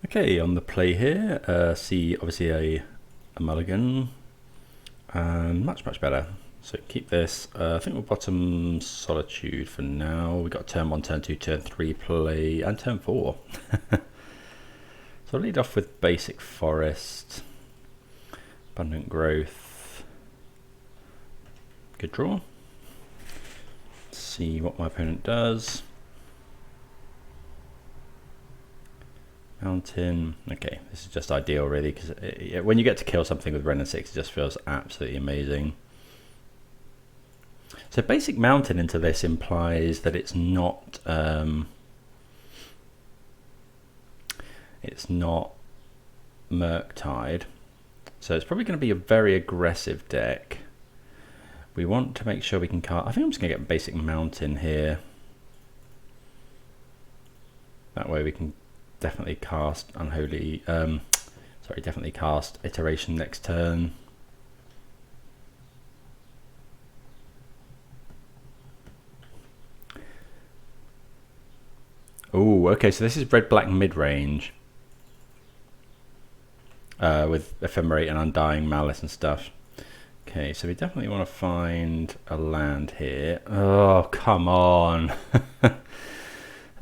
Okay, on the play here, see obviously a mulligan, and much better. So keep this. I think we'll bottom Solitude for now. We got turn 1, turn 2, turn 3 play, and turn 4. So I'll lead off with basic forest, abundant growth, good draw. See what my opponent does. Mountain. Okay, this is just ideal really, because when you get to kill something with Wrenn and Six, it just feels absolutely amazing. So basic mountain into this implies that it's not Murktide, so it's probably going to be a very aggressive deck. We want to make sure we can cast. I think I'm just going to get basic mountain here. That way we can definitely cast Unholy. Sorry, definitely cast Iteration next turn. Oh, okay, so this is red-black mid-range. With Ephemerate and Undying Malice and stuff. Okay, so we definitely want to find a land here. Oh, come on.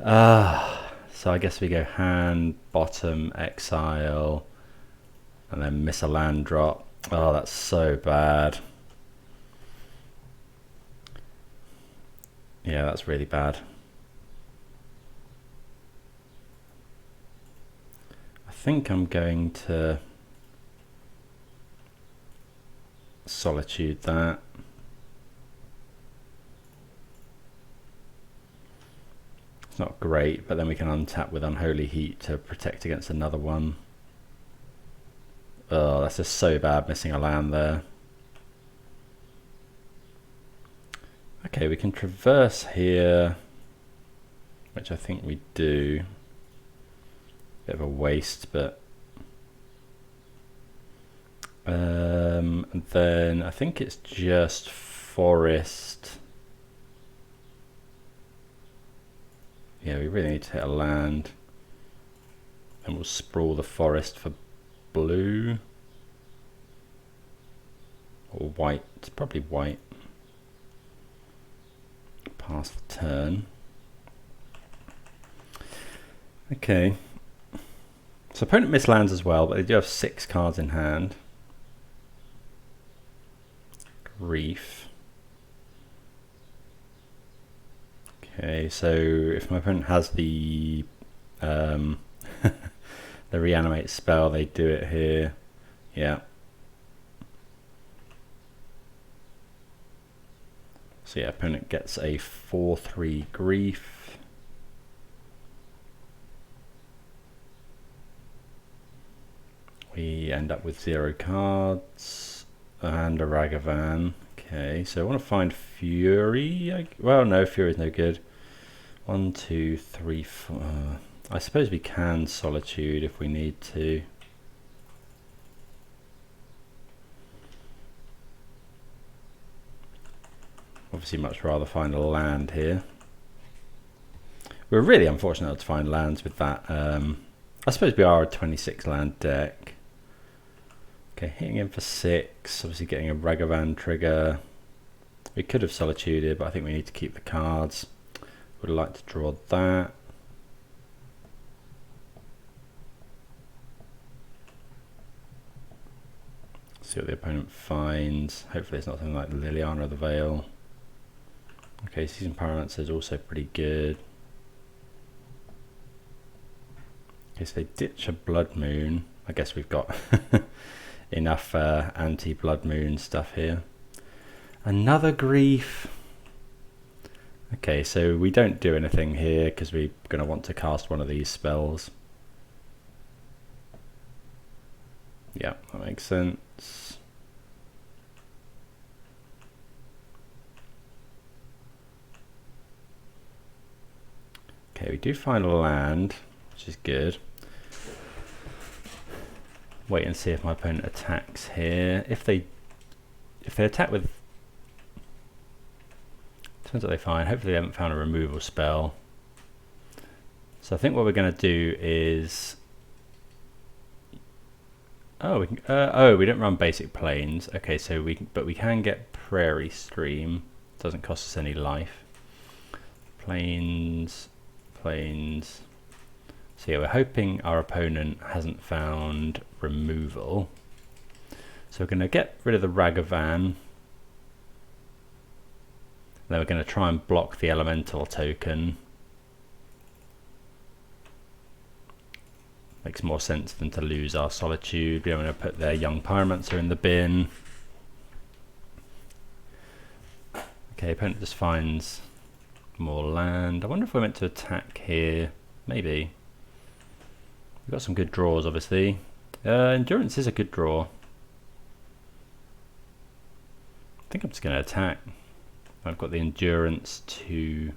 So I guess we go hand, bottom, exile, and then miss a land drop. Oh, that's so bad. Yeah, that's really bad. I think I'm going to Solitude that. It's not great, but then we can untap with Unholy Heat to protect against another one. Oh, that's just so bad, missing a land there. Okay, we can traverse here, which I think we do. Bit of a waste, but and then I think it's just forest. Yeah, we really need to hit a land, and we'll sprawl the forest for blue or white. It's probably white. Pass the turn. Okay. So opponent missed lands as well, but they do have 6 cards in hand. Grief. Okay, so if my opponent has the the reanimate spell, they do it here. Yeah. So yeah, opponent gets a 4/3 grief. We end up with 0 cards. And a Ragavan. Okay, so I want to find Fury. Well, no, Fury's no good. 1, 2, 3, 4. I suppose we can Solitude if we need to. Obviously, much rather find a land here. We're really unfortunate to find lands with that. I suppose we are a 26 land deck. Okay, hitting in for 6, obviously getting a Ragavan trigger. We could have Solituded, but I think we need to keep the cards. Would like to draw that. See what the opponent finds. Hopefully it's not something like Liliana of the Veil. Okay, Season Pyromancer is also pretty good. Okay, so they ditch a Blood Moon. I guess we've got enough anti-Blood Moon stuff here. Another Grief. Okay, so we don't do anything here because we're going to want to cast one of these spells. Yeah, that makes sense. Okay, we do find a land, which is good. Wait and see if my opponent attacks here. If they attack with, turns out they find. Hopefully they haven't found a removal spell. So I think what we're going to do is Oh, oh, we don't run basic plains. Okay, so but we can get Prairie Stream. Doesn't cost us any life. Plains. So yeah, we're hoping our opponent hasn't found removal. So we're going to get rid of the Ragavan. Then we're going to try and block the elemental token. Makes more sense than to lose our Solitude. We don't want to put their Young Pyromancer in the bin. Okay, opponent just finds more land. I wonder if we're meant to attack here. Maybe. We've got some good draws, obviously. Endurance is a good draw. I think I'm just going to attack. I've got the endurance to...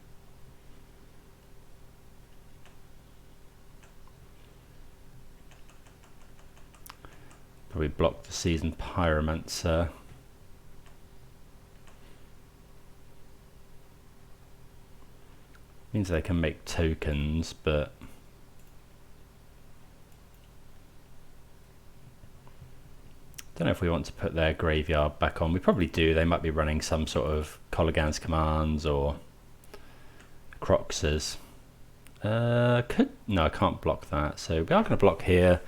probably block the Seasoned Pyromancer. Means they can make tokens, but... don't know if we want to put their graveyard back on. We probably do. They might be running some sort of Colligan's Commands or Croxers. No, I can't block that. So we are going to block here.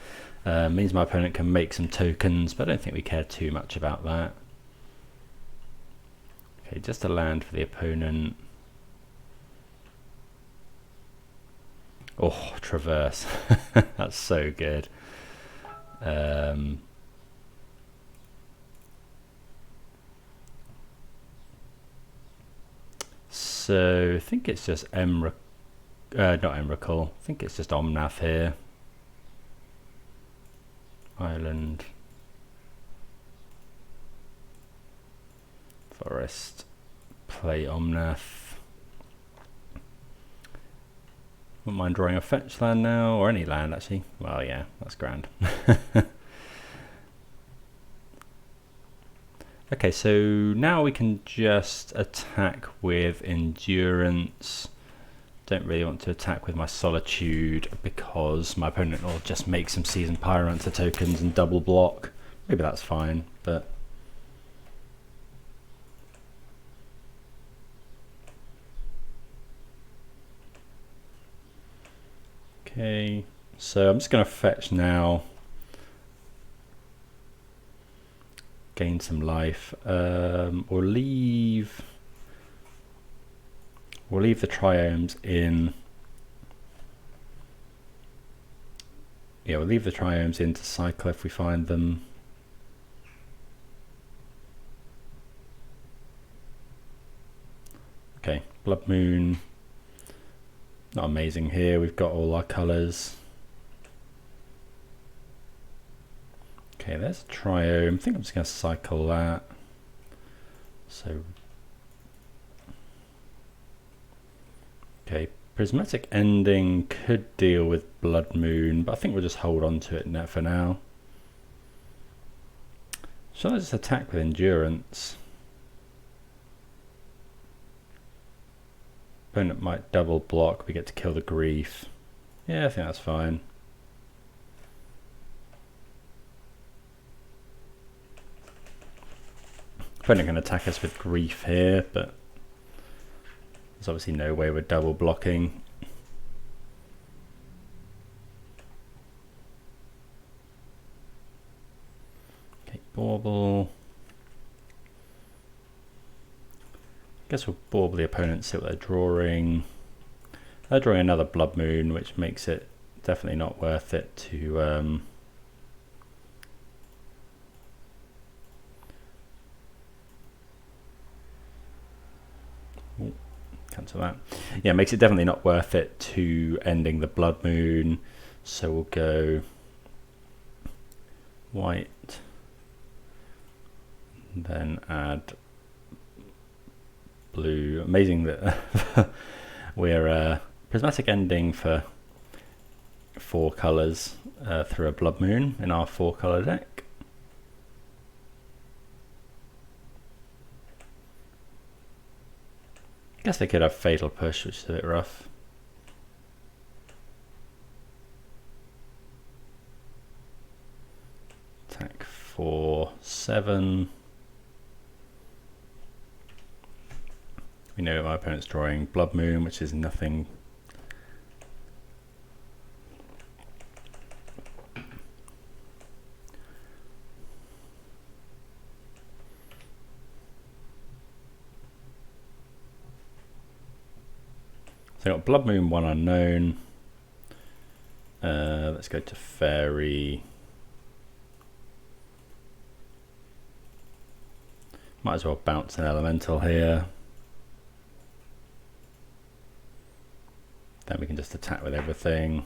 Means my opponent can make some tokens, but I don't think we care too much about that. Okay, just a land for the opponent. Oh, Traverse. That's so good. So I think it's just not Emrakul. I think it's just Omnath here. Island. Forest. Play Omnath. Wouldn't mind drawing a fetch land now, or any land actually. Well, yeah, that's grand. Okay, so now we can just attack with Endurance. Don't really want to attack with my Solitude because my opponent will just make some Seasoned Pyromancer tokens and double block. Maybe that's fine, but... okay, so I'm just going to fetch now. Gain some life. We'll leave the Triomes in. Yeah, we'll leave the Triomes in to cycle if we find them. Okay, Blood Moon. Not amazing here. We've got all our colours. Okay, there's a Triome. I think I'm just going to cycle that. So, okay, Prismatic Ending could deal with Blood Moon, but I think we'll just hold on to it for now. Shall I just attack with Endurance? Opponent might double block. We get to kill the Grief. Yeah, I think that's fine. Opponent can attack us with Grief here, but there's obviously no way we're double blocking. Okay, Bauble. Guess we'll Bauble the opponent, see what they're drawing. They're drawing another Blood Moon, which makes it definitely not worth it to cancel that. Yeah, makes it definitely not worth it to ending the Blood Moon. So we'll go white, then add blue. Amazing that we're Prismatic Ending for 4 colours through a Blood Moon in our 4-colour deck. Guess they could have Fatal Push, which is a bit rough. for 7. We know my opponent's drawing Blood Moon, which is nothing. So I've got Blood Moon, 1 unknown. Let's go to Fairy. Might as well bounce an elemental here. Then we can just attack with everything.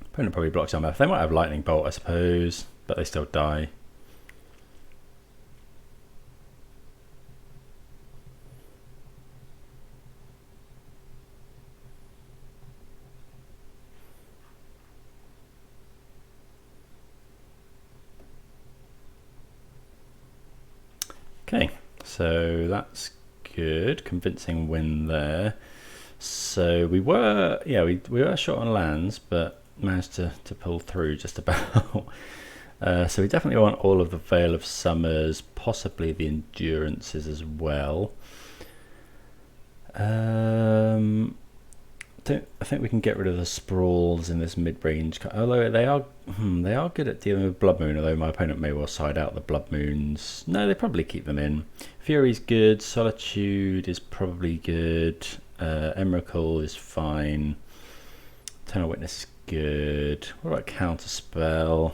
Opponent probably blocks on Earth. They might have Lightning Bolt, I suppose, but they still die. Okay, so that's good. Convincing win there. So we were, yeah, we were short on lands, but managed to pull through just about. So we definitely want all of the Veil of Summers, possibly the Endurances as well. I think we can get rid of the Sprawls in this mid-range, although they are good at dealing with Blood Moon, although my opponent may well side out the Blood Moons. No, they probably keep them in. Fury's good, Solitude is probably good, Emrakul is fine, Eternal Witness is good. What about Counterspell?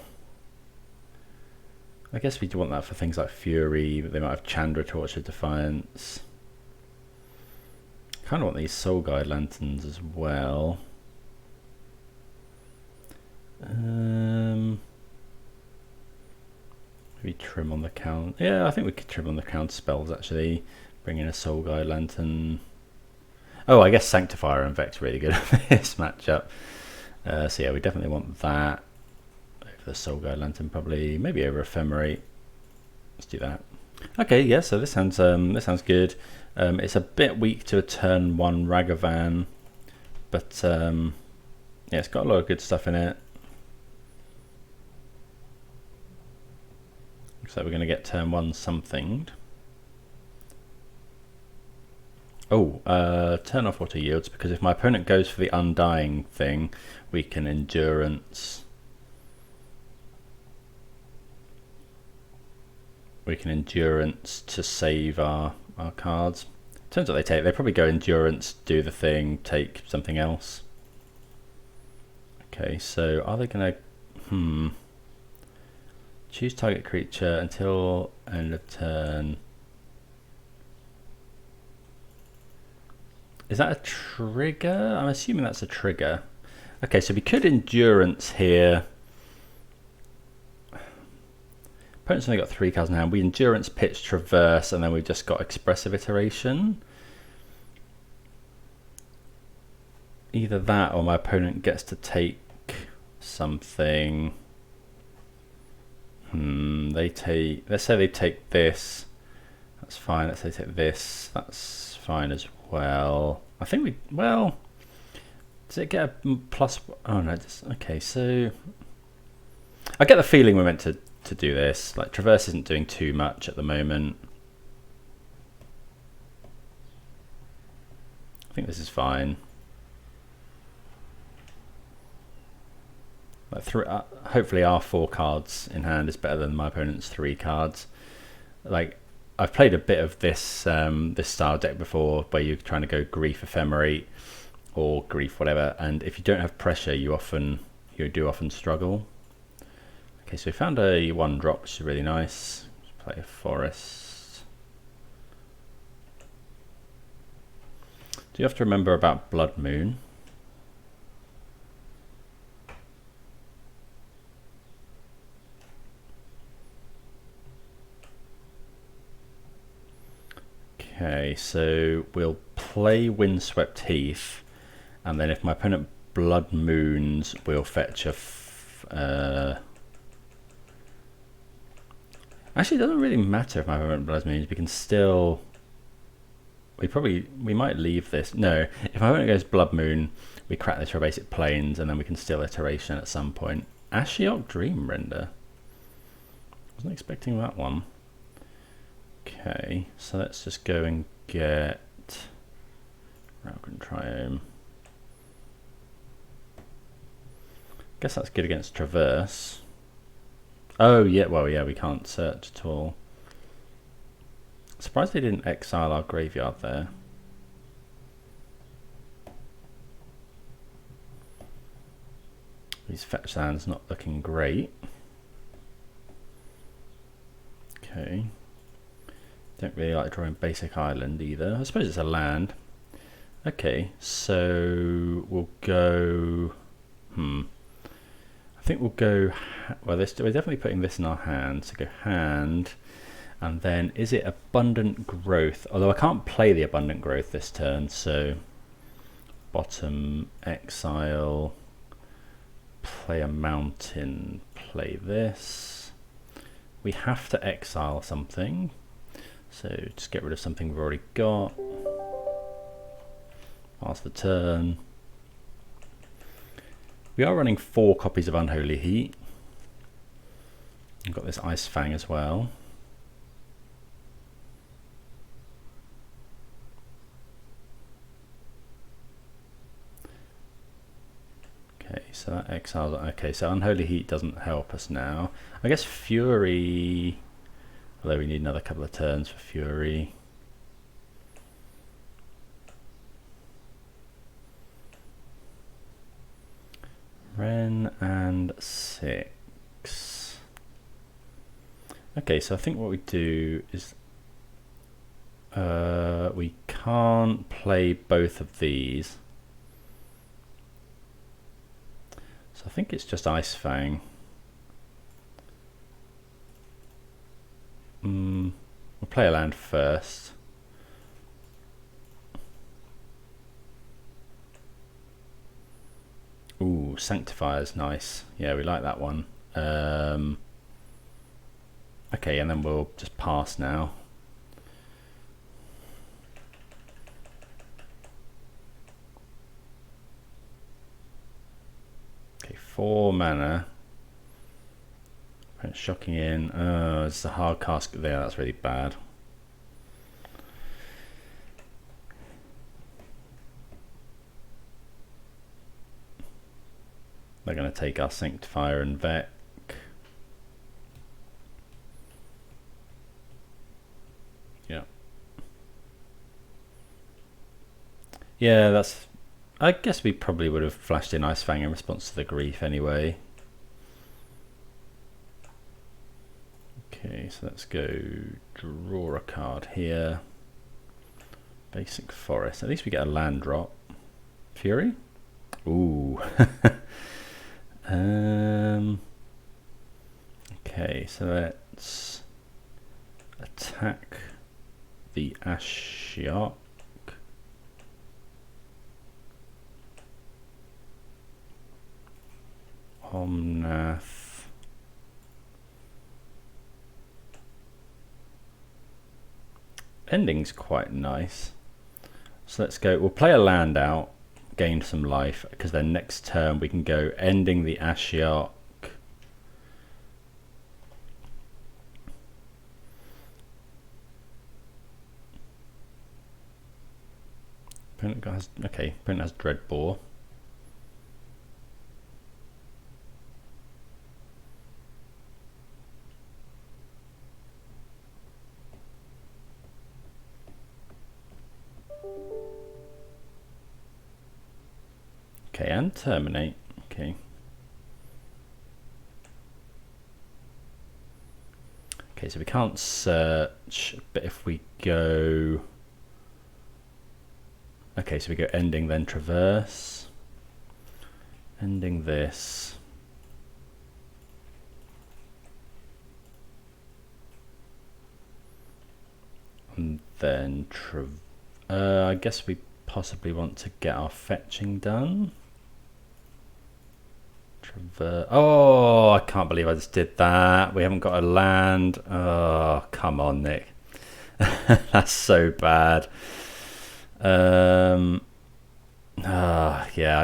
I guess we'd want that for things like Fury, but they might have Chandra, Torture, Defiance. Kind of want these Soul Guide Lanterns as well. Maybe trim on the count. Yeah, I think we could trim on the counter spells actually. Bring in a Soul Guide Lantern. Oh, I guess Sanctifier and en-Vec's really good for this matchup. So yeah, we definitely want that over the Soul Guide Lantern, probably. Maybe over Ephemerate. Let's do that. Okay, yeah. So this sounds good. It's a bit weak to a turn 1 Ragavan, but yeah, it's got a lot of good stuff in it. Looks like we're going to get turn 1 something. Oh, turn off Auto Yields, because if my opponent goes for the Undying thing, we can Endurance. We can Endurance to save our cards. Turns out they probably go Endurance, do the thing, take something else. Okay, so are they gonna choose target creature until end of turn? Is that a trigger? I'm assuming that's a trigger. Okay, so we could Endurance here. Opponent's only got 3 cards in hand. We Endurance, Pitch, Traverse, and then we've just got Expressive Iteration. Either that or my opponent gets to take something. They take, let's say they take this. That's fine. Let's say they take this. That's fine as well. I think we, well, does it get a plus? Oh no, okay, so I get the feeling we're meant to do this. Like, Traverse isn't doing too much at the moment. I think this is fine. Like, hopefully our 4 cards in hand is better than my opponent's 3 cards. Like, I've played a bit of this this style deck before, where you're trying to go Grief Ephemerate or Grief whatever, and if you don't have pressure, you do often struggle. Okay, so we found a 1-drop, which is really nice. Let's play a Forest. Do you have to remember about Blood Moon? Okay, so we'll play Windswept Heath, and then if my opponent Blood Moons, we'll fetch a actually, it doesn't really matter if my opponent Blood Moons. We can still we might leave this. No, if my opponent goes Blood Moon, we crack this for basic planes, and then we can steal Iteration at some point. Ashiok Dream Render. Wasn't expecting that one. Okay, so let's just go and get Raugrin Triome. Guess that's good against Traverse. Oh yeah, well yeah, we can't search at all. Surprised they didn't exile our graveyard there. These fetch lands not looking great. Okay. Don't really like drawing basic island either. I suppose it's a land. Okay, so we'll go. I think we'll go. Well, we're definitely putting this in our hand. So go hand, and then is it Abundant Growth? Although I can't play the Abundant Growth this turn, so bottom exile, play a mountain, play this. We have to exile something, so just get rid of something we've already got. Pass the turn. We are running 4 copies of Unholy Heat. We've got this Ice-Fang as well. Okay, so that exiles. Okay, so Unholy Heat doesn't help us now. I guess Fury, although we need another couple of turns for Fury. Wrenn and Six. Okay, so I think what we do is we can't play both of these. So I think it's just Ice-Fang. We'll play a land first. Ooh, Sanctifier's nice. Yeah, we like that one. Okay, and then we'll just pass now. Okay, 4 mana. Shocking in. Oh, it's a hard cast there. That's really bad. They're going to take our Sanctifier and en-Vec. Yeah. Yeah, that's... I guess we probably would have flashed in Ice-Fang in response to the grief anyway. Okay, so let's go draw a card here. Basic Forest. At least we get a land drop. Fury? Ooh. Okay, so let's attack the Ashiok. Omnath. Ending's quite nice. So let's go, we'll play a land out, gain some life, because then next turn we can go ending the Ashiok. Opponent has, okay, opponent has Dreadbore. Okay, and terminate. Okay. Okay, so we can't search, but if we go... Okay, so we go ending, then traverse. Ending this. And then I guess we possibly want to get our fetching done. Oh, I can't believe I just did that. We haven't got a land. Oh, come on, Nick. That's so bad. Yeah,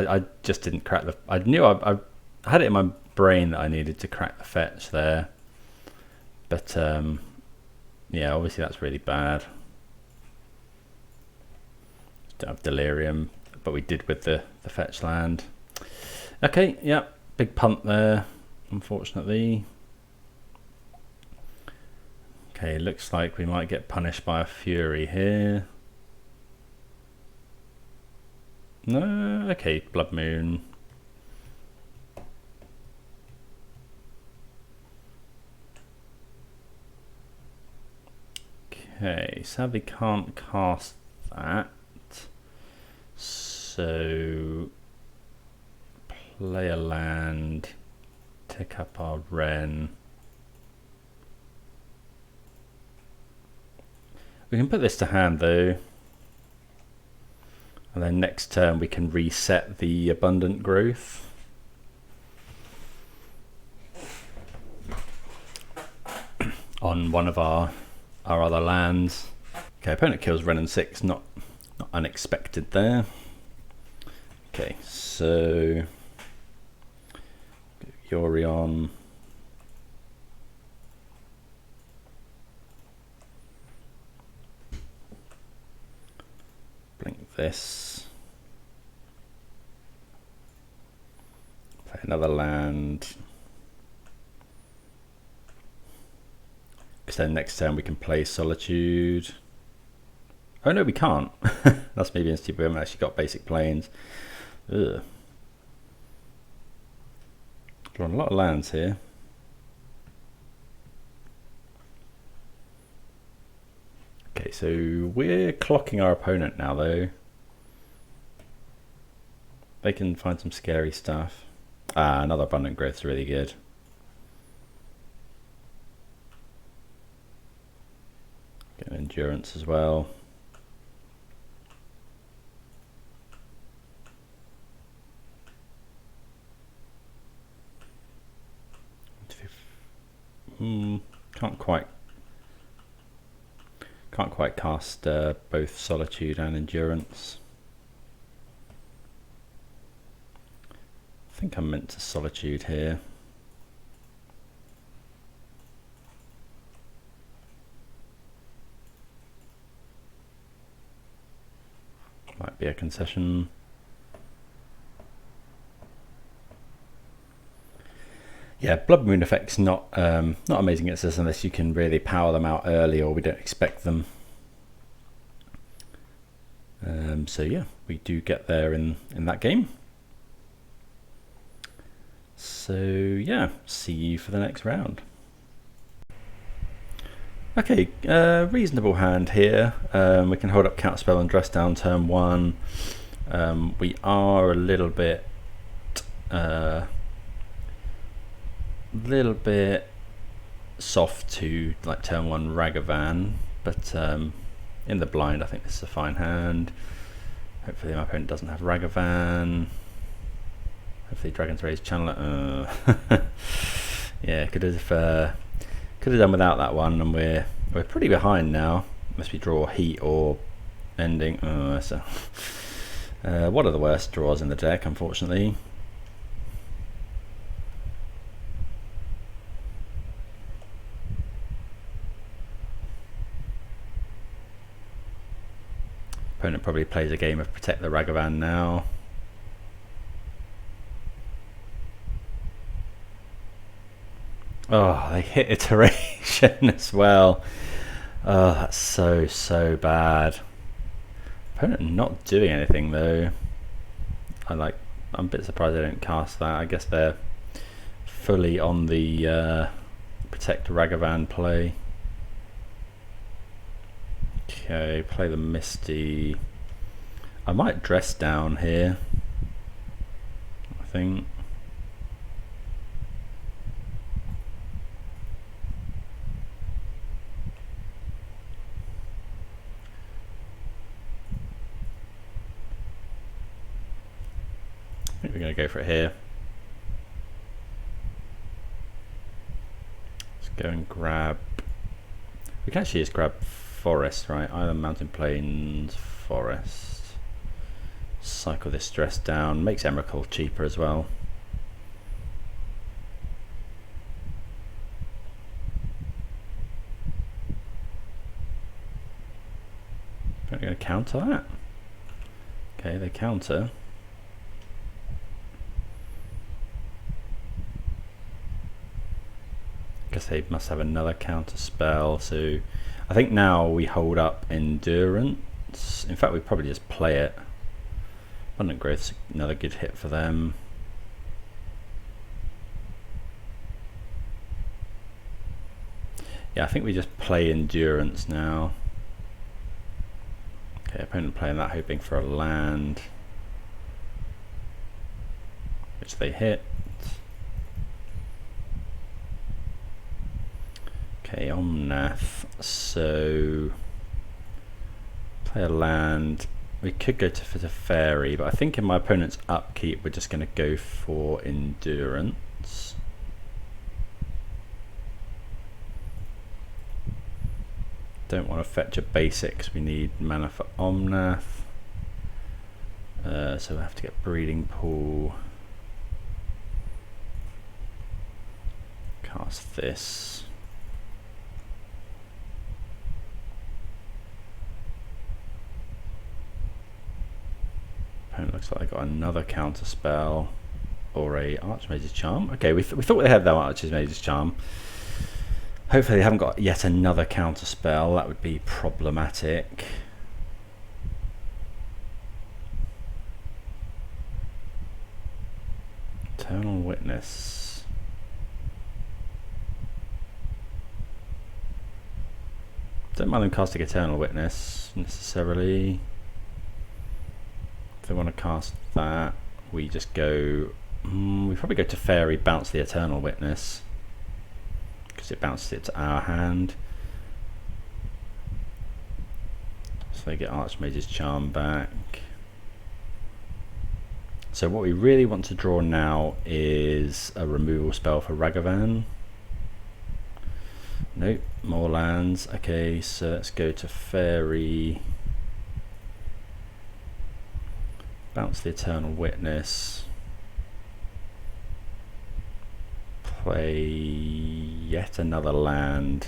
I just didn't crack the... I knew I had it in my brain that I needed to crack the fetch there. But, yeah, obviously that's really bad. Don't have Delirium, but we did with the fetch land. Okay, yeah, big punt there, unfortunately. Okay, looks like we might get punished by a Fury here. No, okay, Blood Moon. Okay, sadly can't cast that. So play a land, take up our Wrenn. We can put this to hand though. And then next turn we can reset the Abundant Growth. On one of our other lands. Okay, opponent kills Wrenn and Six, not unexpected there. Okay, so Yorion. Blink this. Play another land. Because then next turn we can play Solitude. Oh no, we can't. That's maybe stupid. We haven't actually got basic planes. Ugh. Drawing a lot of lands here. Okay, so we're clocking our opponent now though. They can find some scary stuff. Ah, another Abundant Growth is really good. Get an Endurance as well. Can't quite cast both Solitude and Endurance. I think I'm meant to Solitude here. Might be a concession. Yeah, Blood Moon effects not amazing against us unless you can really power them out early or we don't expect them. So yeah, we do get there in that game. So yeah, see you for the next round. Okay, reasonable hand here. We can hold up Counterspell and dress down turn 1. We are a little bit soft to like turn 1 Ragavan, but in the blind I think this is a fine hand. Hopefully my opponent doesn't have Ragavan. Hopefully Dragon's Rage Channeler. Yeah, could have done without that one, and we're pretty behind now. Must be draw Heat or Ending. So one of the worst draws in the deck, unfortunately. Opponent probably plays a game of Protect the Ragavan now. Oh, they hit Iteration as well. Oh, that's so bad. Opponent not doing anything though. I'm a bit surprised they don't cast that. I guess they're fully on the Protect Ragavan play. Okay, play the Misty. I might dress down here, I think. I think we're going to go for it here. Let's go and grab... We can actually just grab Forest, right? Either Mountain Plains, Rainforest. Cycle this stress down, makes Emrakul cheaper as well. Are they going to counter that? Okay, they counter. Guess they must have another counter spell, so I think now we hold up Endurance. In fact, we probably just play it. Abundant Growth's another good hit for them. Yeah, I think we just play Endurance now. Okay, opponent playing that, hoping for a land, which they hit. Okay, Omnath, so play a land. We could go to Fairy, but I think in my opponent's upkeep we're just going to go for Endurance. Don't want to fetch a basics, we need mana for Omnath. So we have to get Breeding Pool. Cast this. Opponent looks like they got another counter spell or a Archmage's Charm. Okay, we thought they had that Archmage's Charm. Hopefully they haven't got yet another counter spell. That would be problematic. Eternal Witness. Don't mind them casting Eternal Witness necessarily. If they want to cast that, we just go. We probably go to Fairy, bounce the Eternal Witness, because it bounces it to our hand. So they get Archmage's Charm back. So what we really want to draw now is a removal spell for Ragavan. Nope, more lands. Okay, so let's go to Fairy. Bounce the Eternal Witness. Play yet another land.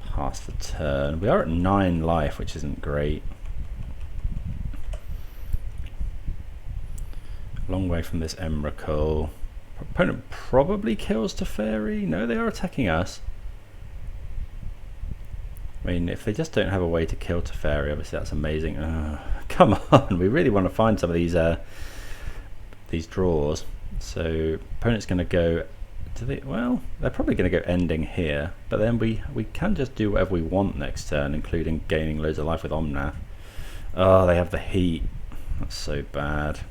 Pass the turn. We are at 9 life, which isn't great. Long way from this Emrakul. Opponent probably kills Teferi. No, they are attacking us. I mean, if they just don't have a way to kill Teferi, obviously that's amazing. Come on, we really want to find some of these draws. So opponent's going to go to the, well, they're probably going to go ending here, but then we can just do whatever we want next turn, including gaining loads of life with Omnath. Oh, they have the heat. That's so bad.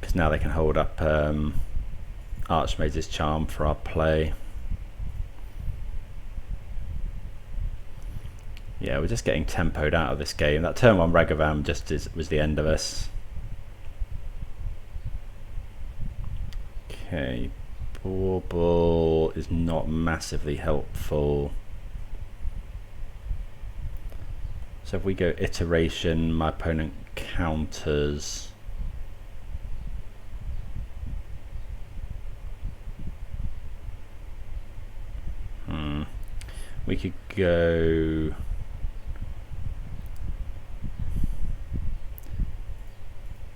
Because now they can hold up Archmage's Charm for our play. Yeah, we're just getting tempoed out of this game. That turn 1 Ragavan just was the end of us. Okay, Bauble is not massively helpful. So if we go Iteration, my opponent counters. We could go.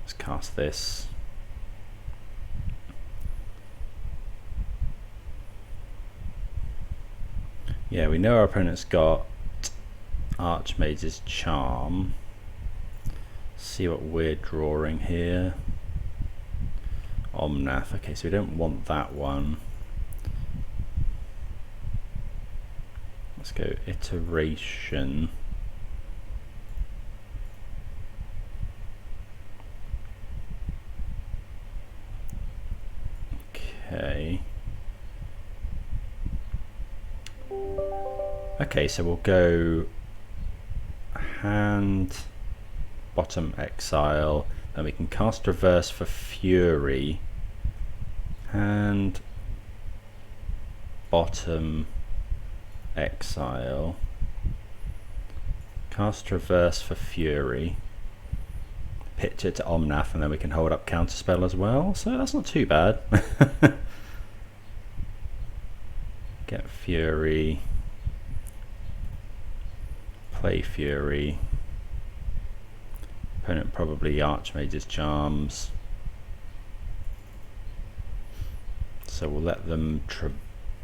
Let's cast this. Yeah, we know our opponent's got Archmage's Charm. See what we're drawing here. Omnath. Okay, so we don't want that one. Let's go Iteration. Okay. Okay, so we'll go hand, bottom exile, then we can cast Traverse for Fury, hand, bottom exile, Cast Traverse for Fury. Pitch it to Omnath, and then we can hold up Counterspell as well, so that's not too bad. Get Fury. Play Fury. Opponent probably Archmage's Charms. So we'll let them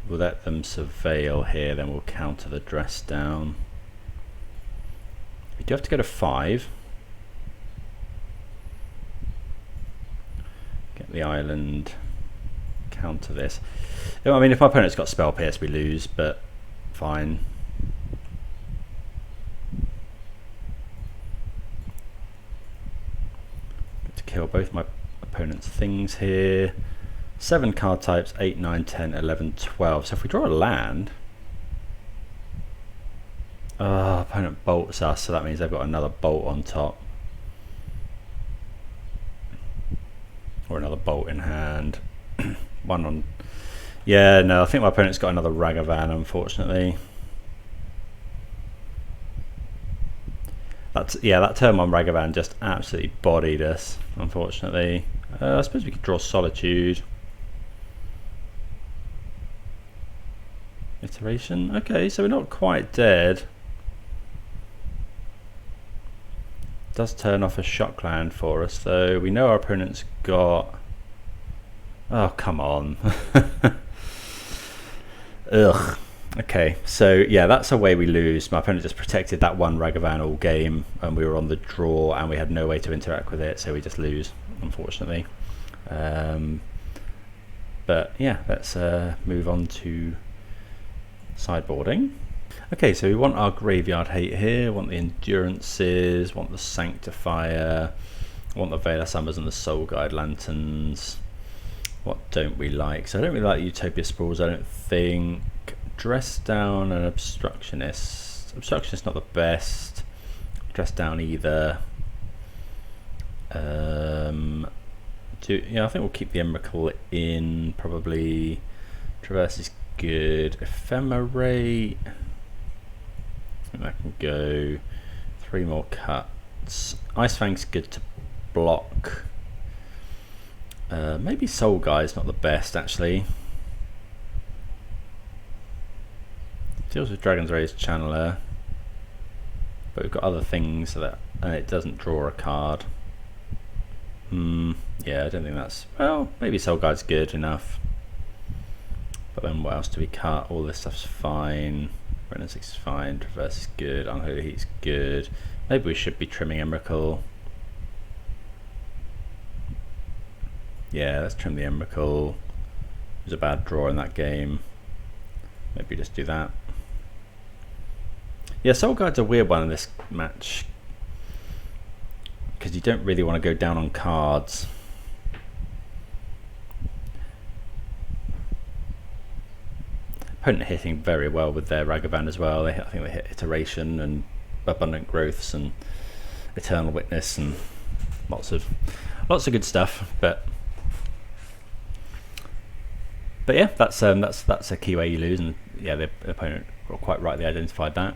surveil here, then we'll counter the dress down. We do have to go to 5. Get the island, counter this. I mean, if my opponent's got Spell Pierce, we lose, but fine. Get to kill both my opponent's things here. 7 card types, 8, 9, 10, 11, 12. So if we draw a land, opponent bolts us, so that means they've got another bolt on top. Or another bolt in hand. One on... Yeah, no, I think my opponent's got another Ragavan, unfortunately. That turn on Ragavan just absolutely bodied us, unfortunately. I suppose we could draw Solitude. Iteration. Okay, so we're not quite dead. Does turn off a shock land for us, though. We know our opponent's got... Oh, come on. Ugh. Okay, so yeah, that's a way we lose. My opponent just protected that one Ragavan all game, and we were on the draw, and we had no way to interact with it, so we just lose, unfortunately. But yeah, let's move on to sideboarding. Okay, so we want our Graveyard Hate here, want the Endurances, want the Sanctifier, want the Veil of Summers and the Soul Guide Lanterns. What don't we like? So I don't really like Utopia Sprawls, I don't think. Dress Down and Obstructionist. Obstructionist not the best. Dress Down either. Yeah, I think we'll keep the Emrakul in, probably. Traverse is good. Ephemerate. I think that can go. 3 more cuts. Ice-Fang's good to block. Maybe Soul Guy's not the best, actually. Deals with Dragon's Rage Channeler. But we've got other things so that it doesn't draw a card. Yeah, I don't think that's... Well, maybe Soul Guide's good enough. But then what else do we cut? All this stuff's fine. Wrenn and Six is fine. Traverse is good. Unholy Heat's good. Maybe we should be trimming Emrakul. Yeah, let's trim the Emrakul. It was a bad draw in that game. Maybe just do that. Yeah, Soul Guide's a weird one in this match, because you don't really want to go down on cards. Opponent hitting very well with their Ragavan as well. I think they hit Iteration and Abundant Growths and Eternal Witness and lots of good stuff. But yeah, that's a key way you lose, and yeah, the opponent got quite rightly identified that.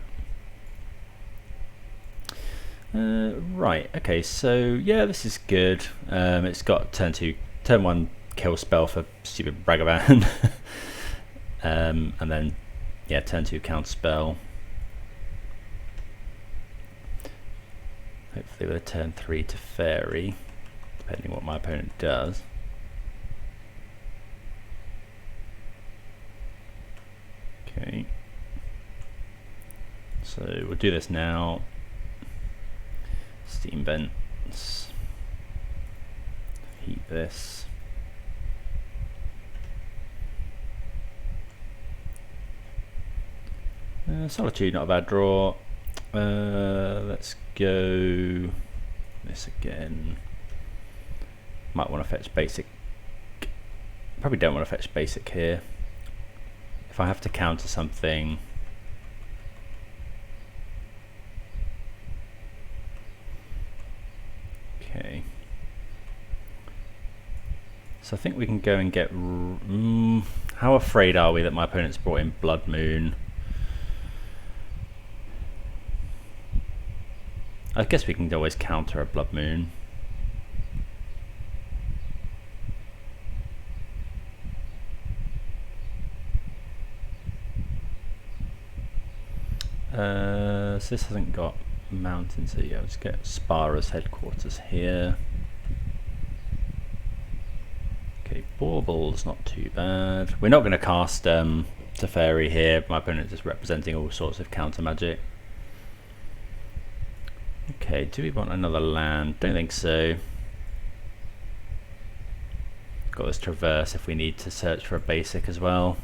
Right, okay, so yeah, this is good. It's got turn 1 kill spell for stupid Ragavan. And then yeah, turn 2 counterspell. Hopefully with a turn 3 to Fairy, depending what my opponent does. Okay, so we'll do this now. Steam Vents. Heat this. Solitude, not a bad draw. Let's go this again. Might want to fetch basic. Probably don't want to fetch basic here. If I have to counter something. Okay. So I think we can go and get... how afraid are we that my opponent's brought in Blood Moon? I guess we can always counter a Blood Moon. So this hasn't got mountains, so yeah, let's get Spara's headquarters here. Okay, Bauble's not too bad. We're not going to cast Teferi here. My opponent is representing all sorts of counter magic. Okay, do we want another land? Don't think so. Got this Traverse if we need to search for a basic as well.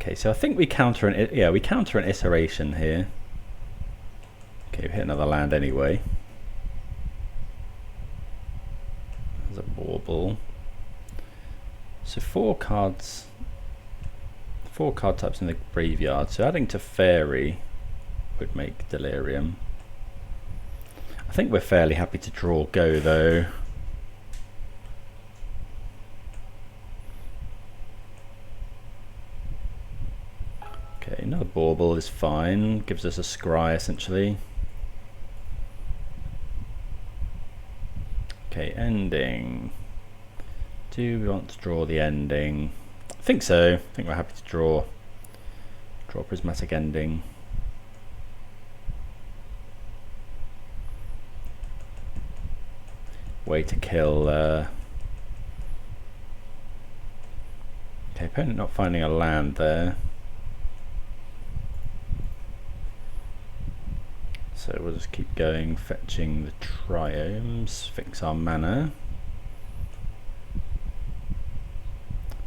Okay, so I think we counter an iteration here. Okay, we hit another land anyway. There's a Bauble. So 4 card types in the graveyard. So adding Teferi would make Delirium. I think we're fairly happy to draw go though. Okay, another Bauble is fine. Gives us a scry essentially. Okay, ending. Do we want to draw the ending? I think so. I think we're happy to draw Prismatic Ending. Way to kill. Okay, opponent not finding a land there. So we'll just keep going, fetching the Triomes, fix our mana.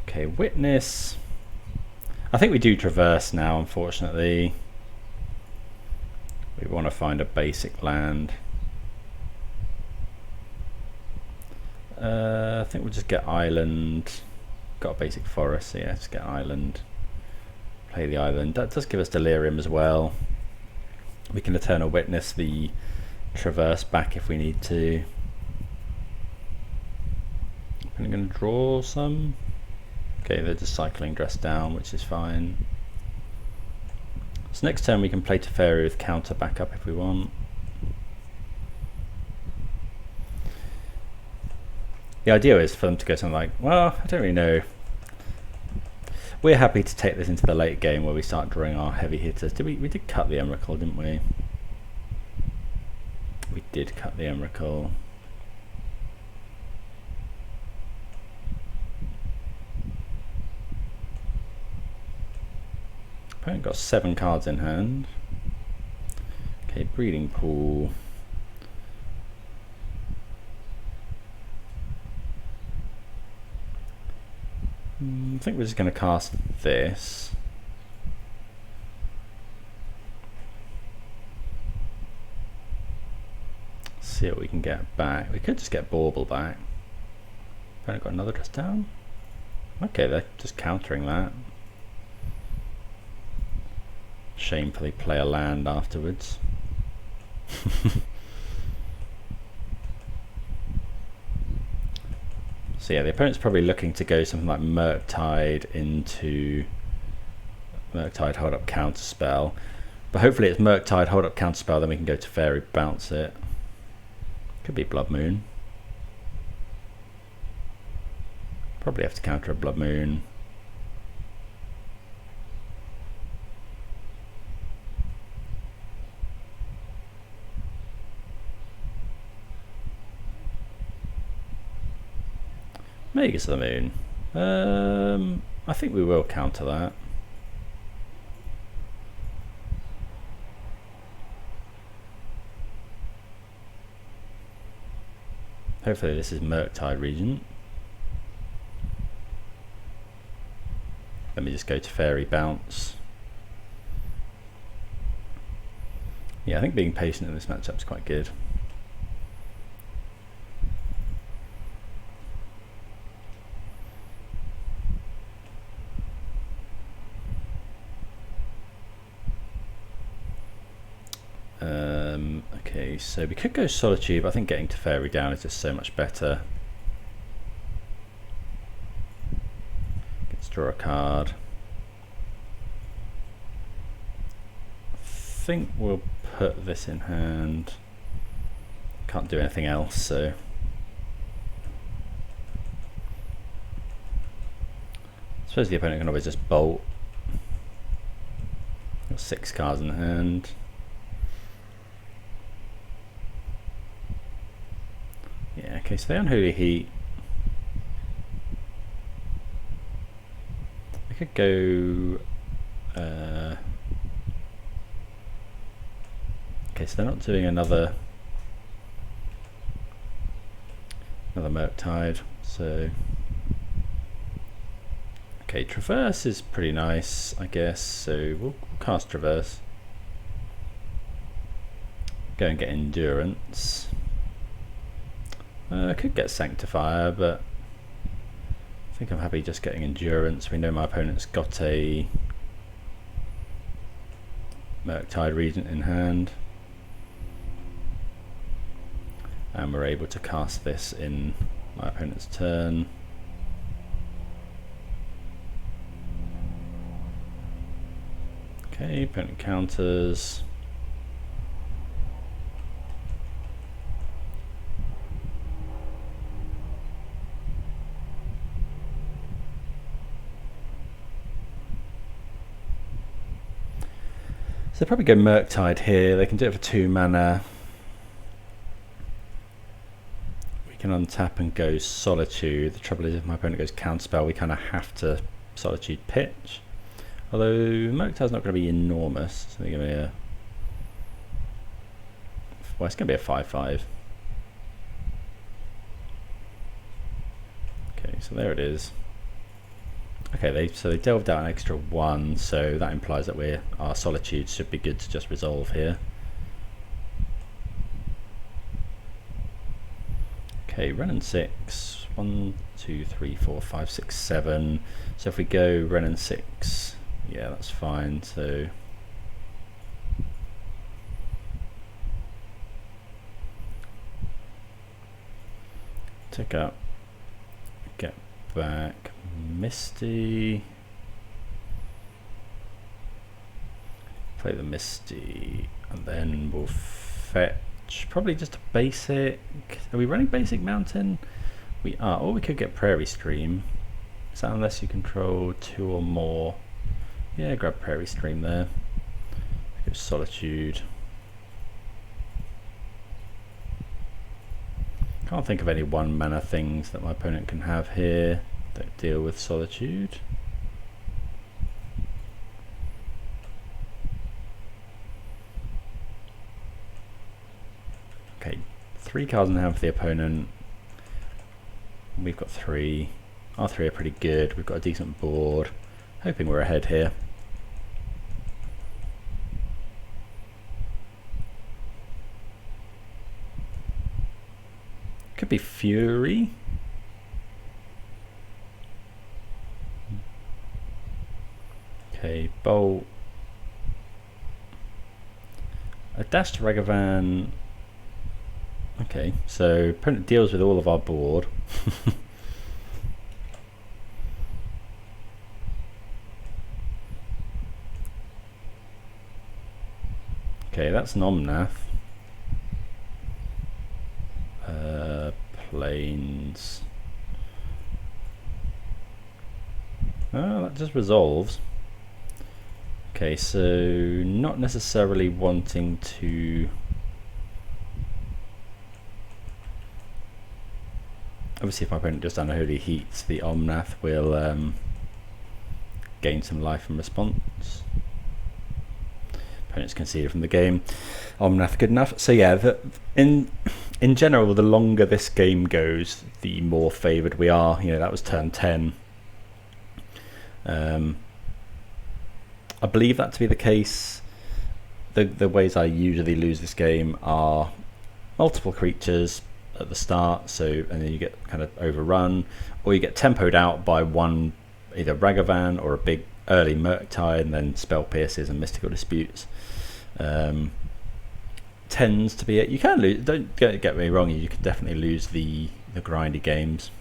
Okay, Witness. I think we do Traverse now, unfortunately. We want to find a basic land. I think we'll just get Island. Got a basic forest, so yeah, just get Island. Play the Island. That does give us Delirium as well. We can Eternal Witness the Traverse back if we need to. I'm going to draw some. Okay, they're just cycling Dress down, which is fine. So next turn we can play Teferi with counter backup if we want. The idea is for them to go something like, well, I don't really know. We're happy to take this into the late game where we start drawing our heavy hitters. We did cut the Emrakul, didn't we? We did cut the Emrakul. Opponent got 7 cards in hand. Okay, Breeding Pool. I think we're just going to cast this. See what we can get back. We could just get Bauble back. Haven't got another Dress down. Okay, they're just countering that. Shamefully play a land afterwards. So yeah, the opponent's probably looking to go something like Murktide into Murktide, hold up, Counterspell. But hopefully it's Murktide, hold up, Counterspell, then we can go to Fairy, bounce it. Could be Blood Moon. Probably have to counter a Blood Moon. Magus of the Moon. I think we will counter that. Hopefully this is Murktide Regent. Let me just go to Fairy, bounce. Yeah, I think being patient in this matchup is quite good. Okay, so we could go Solitude, but I think getting Teferi down is just so much better. Let's draw a card. I think we'll put this in hand. Can't do anything else, so I suppose the opponent can always just bolt. Got 6 cards in hand. Yeah, okay, so the Unholy Heat. I could go. Okay, so they're not doing another Murktide, so okay, Traverse is pretty nice, I guess, so we'll cast Traverse. Go and get Endurance. I could get Sanctifier, but I think I'm happy just getting Endurance. We know my opponent's got a Murktide Regent in hand, and we're able to cast this in my opponent's turn. Okay, opponent counters. So they'll probably go Murktide here. They can do it for 2 mana. We can untap and go Solitude. The trouble is if my opponent goes Counterspell, we kind of have to Solitude pitch. Although Murktide's not going to be enormous. So they're going to be a... Well, it's going to be a 5/5. Okay, so there it is. Okay, so they delved out an extra 1, so that implies that our Solitude should be good to just resolve here. Okay, Wrenn and Six. 1, 2, 3, 4, 5, 6, 7. So if we go Wrenn and Six, yeah, that's fine. So take up, get back, Misty, play the Misty, and then we'll fetch probably just a basic. Are we running basic mountain? We are. Or we could get Prairie Stream. Is that unless you control 2 or more? Yeah, grab Prairie Stream there. Go Solitude. Can't think of any 1 mana things that my opponent can have here that deal with Solitude. Okay, 3 cards in hand for the opponent. We've got 3. Our 3 are pretty good. We've got a decent board. Hoping we're ahead here. Could be Fury. Okay, Bolt. A dash to Ragavan. Okay, so opponent deals with all of our board. Okay, that's an Omnath. Planes. Oh, that just resolves. Okay, so not necessarily wanting to... Obviously if my opponent just Unholy Heats, the Omnath will gain some life in response. Opponents conceded from the game. Omnath good enough. So yeah, in general, the longer this game goes, the more favoured we are. You know, that was turn 10. I believe that to be the case. The ways I usually lose this game are multiple creatures at the start, so and then you get kind of overrun, or you get tempoed out by one, either Ragavan or a big early Murktide, and then Spell Pierces and Mystical Disputes. tends to be it. You can lose, don't get me wrong, you can definitely lose the grindy games.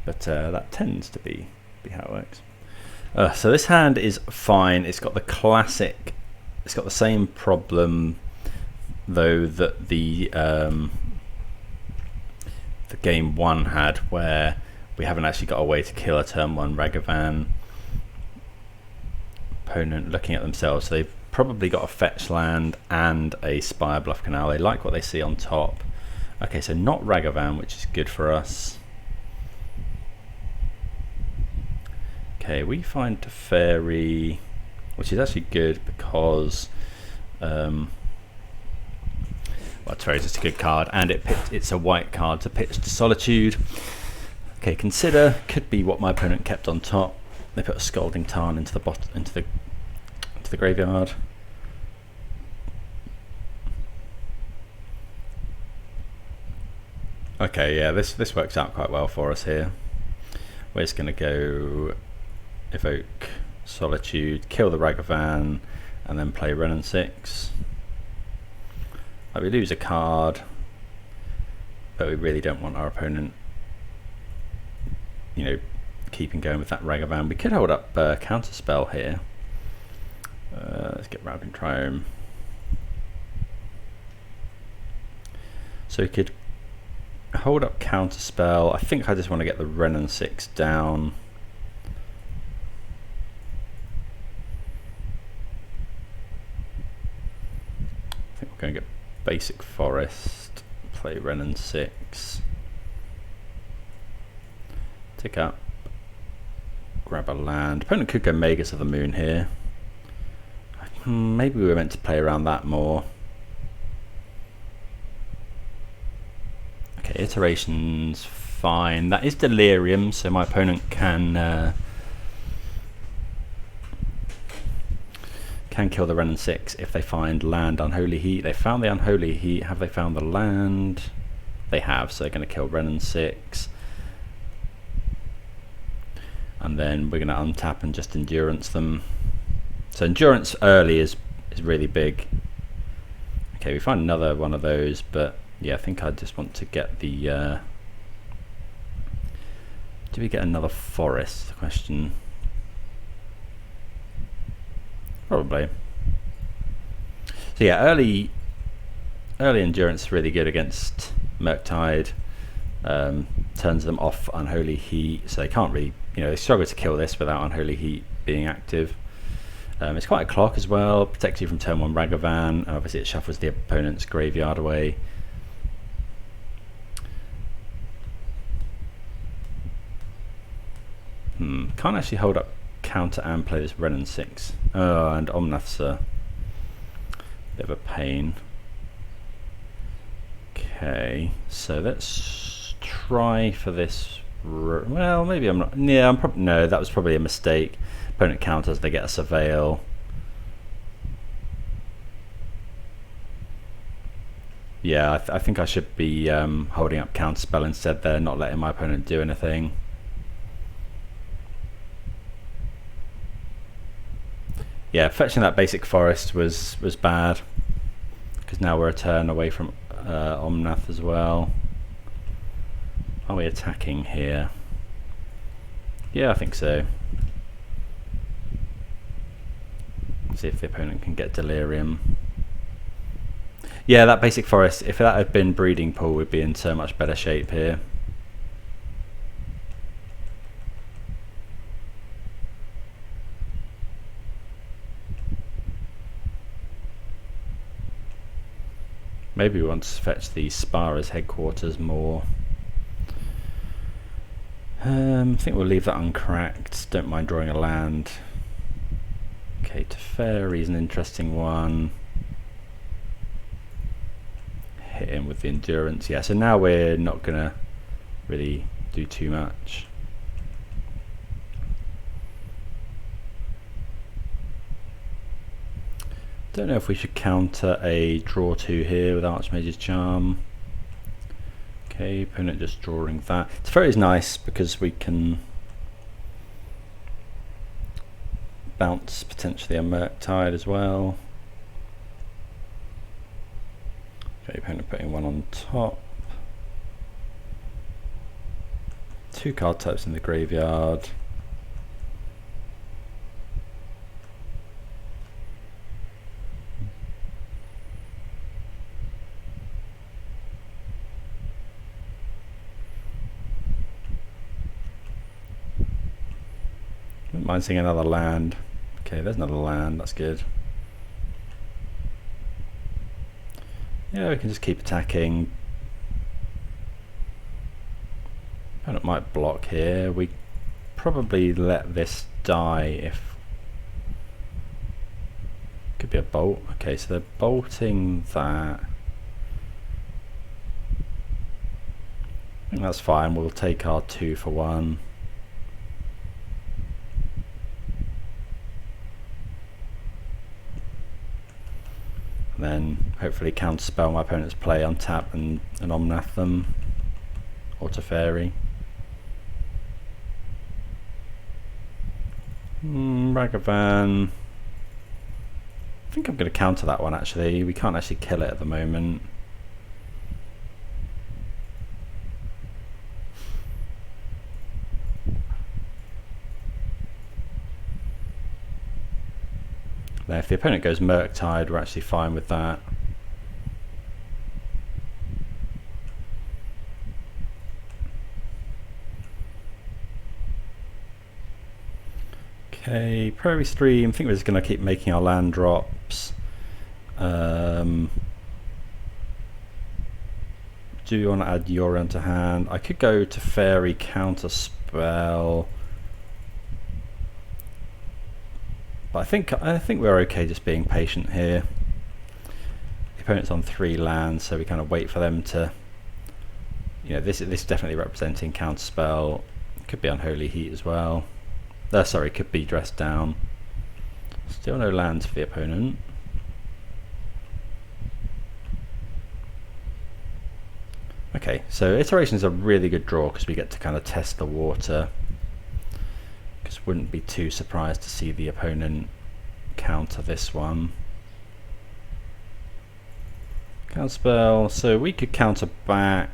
But that tends to be how it works. So this hand is fine. It's got the classic, it's got the same problem though that the game 1 had, where we haven't actually got a way to kill a turn 1 Ragavan. Opponent looking at themselves, so they've probably got a fetch land and a Spire Bluff Canal. They like what they see on top. Okay, so not Ragavan, which is good for us. Okay, we find Teferi, which is actually good because well, Teferi's just a good card, and it's a white card to pitch to Solitude. Okay, Consider could be what my opponent kept on top. They put a Scalding Tarn into the graveyard. Okay, yeah, this works out quite well for us here. We're just going to go evoke Solitude, kill the Ragavan, and then play Wrenn and Six. Like, we lose a card, but we really don't want our opponent, you know, keeping going with that Ragavan. We could hold up Counterspell here. Let's get Raugrin Triome. So we could hold up Counterspell. I think I just want to get the Wrenn and Six down. I think we're going to get basic Forest, play Wrenn and Six, tick up, grab a land. Opponent could go Magus of the Moon here. Maybe we were meant to play around that more. Okay, iteration's fine. That is Delirium, so my opponent can kill the Wrenn and Six if they find land. Unholy Heat. They found the Unholy Heat. Have they found the land? They have, so they're going to kill Wrenn and Six. And then we're going to untap and just endurance them. So endurance early is really big. Okay, we find another one of those, but yeah, I think I just want to get the do we get another forest? The question. Probably. So yeah, early endurance is really good against Murktide. Turns them off Unholy Heat, so they can't really, you know, they struggle to kill this without Unholy Heat being active. It's quite a clock as well, protects you from turn 1 Ragavan, and obviously it shuffles the opponent's graveyard away. Can't actually hold up counter and play this Wrenn and Six. Oh, and Omnath's a bit of a pain. Okay, so let's try for this. Well, maybe I'm not. Yeah, no, that was probably a mistake. Opponent counters, they get a Surveil. Yeah, I think I should be holding up Counterspell instead there, not letting my opponent do anything. Yeah, fetching that basic forest was bad, because now we're a turn away from Omnath as well. Are we attacking here? Yeah, I think so. See if the opponent can get Delirium. Yeah, that basic forest, if that had been Breeding Pool, we'd be in so much better shape here. Maybe we want to fetch the Spara's headquarters more. I think we'll leave that uncracked. Don't mind drawing a land. Okay, Teferi is an interesting one. Hit him with the endurance. Yeah, so now we're not gonna really do too much. Don't know if we should counter a draw 2 here with Archmage's Charm. Okay, opponent just drawing that. Teferi is nice because we can bounce potentially a Murktide as well. Okay, opponent putting one on top. 2 card types in the graveyard. Wouldn't mind seeing another land. Okay, there's another land, that's good. Yeah, we can just keep attacking. Opponent might block here. We probably let this die if... Could be a bolt. Okay, so they're bolting that. I think that's fine. We'll take our 2 for 1. And then hopefully counterspell my opponent's play, untap and Omnath them. Or Teferi. Ragavan. I think I'm going to counter that one actually. We can't actually kill it at the moment. Now if the opponent goes Murktide, we're actually fine with that. Okay, Prairie Stream. I think we're just going to keep making our land drops. Do you want to add Yorion to hand? I could go to Fairy Counterspell. But I think we're okay just being patient here. The opponent's on 3 lands, so we kind of wait for them to, you know, this is definitely representing Counterspell. Could be Unholy Heat as well. Sorry, could be Dressed Down. Still no lands for the opponent. Okay, so Iteration is a really good draw because we get to kind of test the water. Because wouldn't be too surprised to see the opponent counter this one. Counterspell, so we could counter back.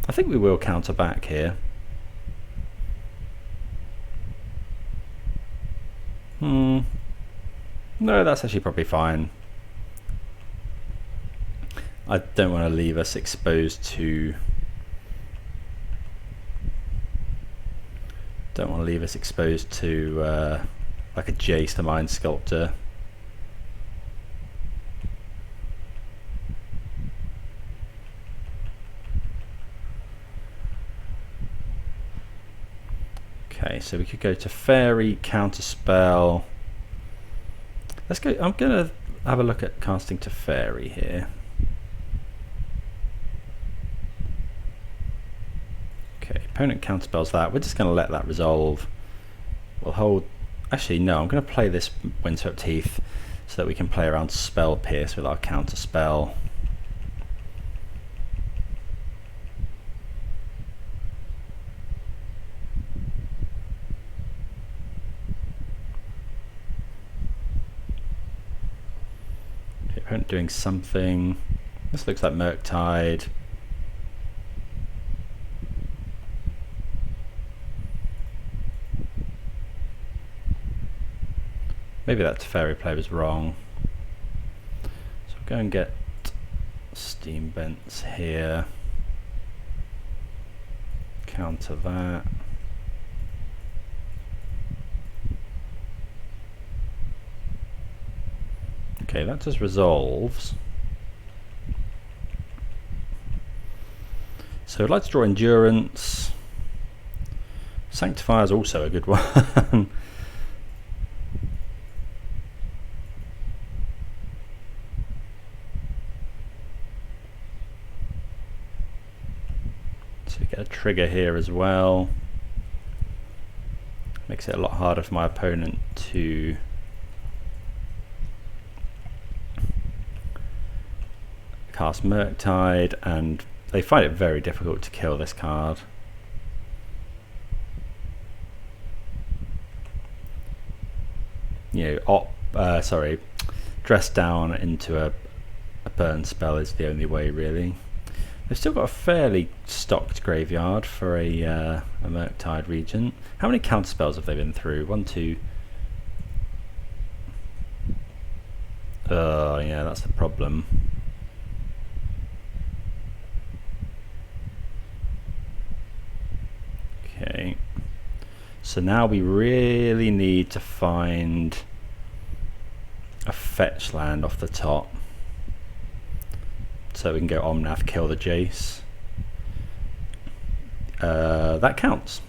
I think we will counter back here. No, that's actually probably fine. I don't want to leave us exposed to... Don't want to leave us exposed to like a Jace the Mind Sculptor. Okay, so we could go to Fairy, Counterspell. Let's go. I'm gonna have a look at casting to Fairy here. Okay, opponent counterspells that. We're just gonna let that resolve. We'll hold. Actually, no. I'm gonna play this Windswept Heath so that we can play around Spell Pierce with our Counterspell. Opponent doing something. This looks like Murktide. Maybe that Teferi play was wrong. So we'll go and get Steam Vents here. Counter that. Okay, that just resolves. So I'd like to draw Endurance. Sanctify is also a good one. So we get a trigger here as well. Makes it a lot harder for my opponent to cast Murktide, and they find it very difficult to kill this card. you know, dress down into a burn spell is the only way really. They've still got a fairly stocked graveyard for a Murktide Regent. How many counterspells have they been through? 1, 2. Oh yeah, that's the problem. Okay. So now we really need to find a fetch land off the top. So we can go Omnath, kill the Jace. That counts.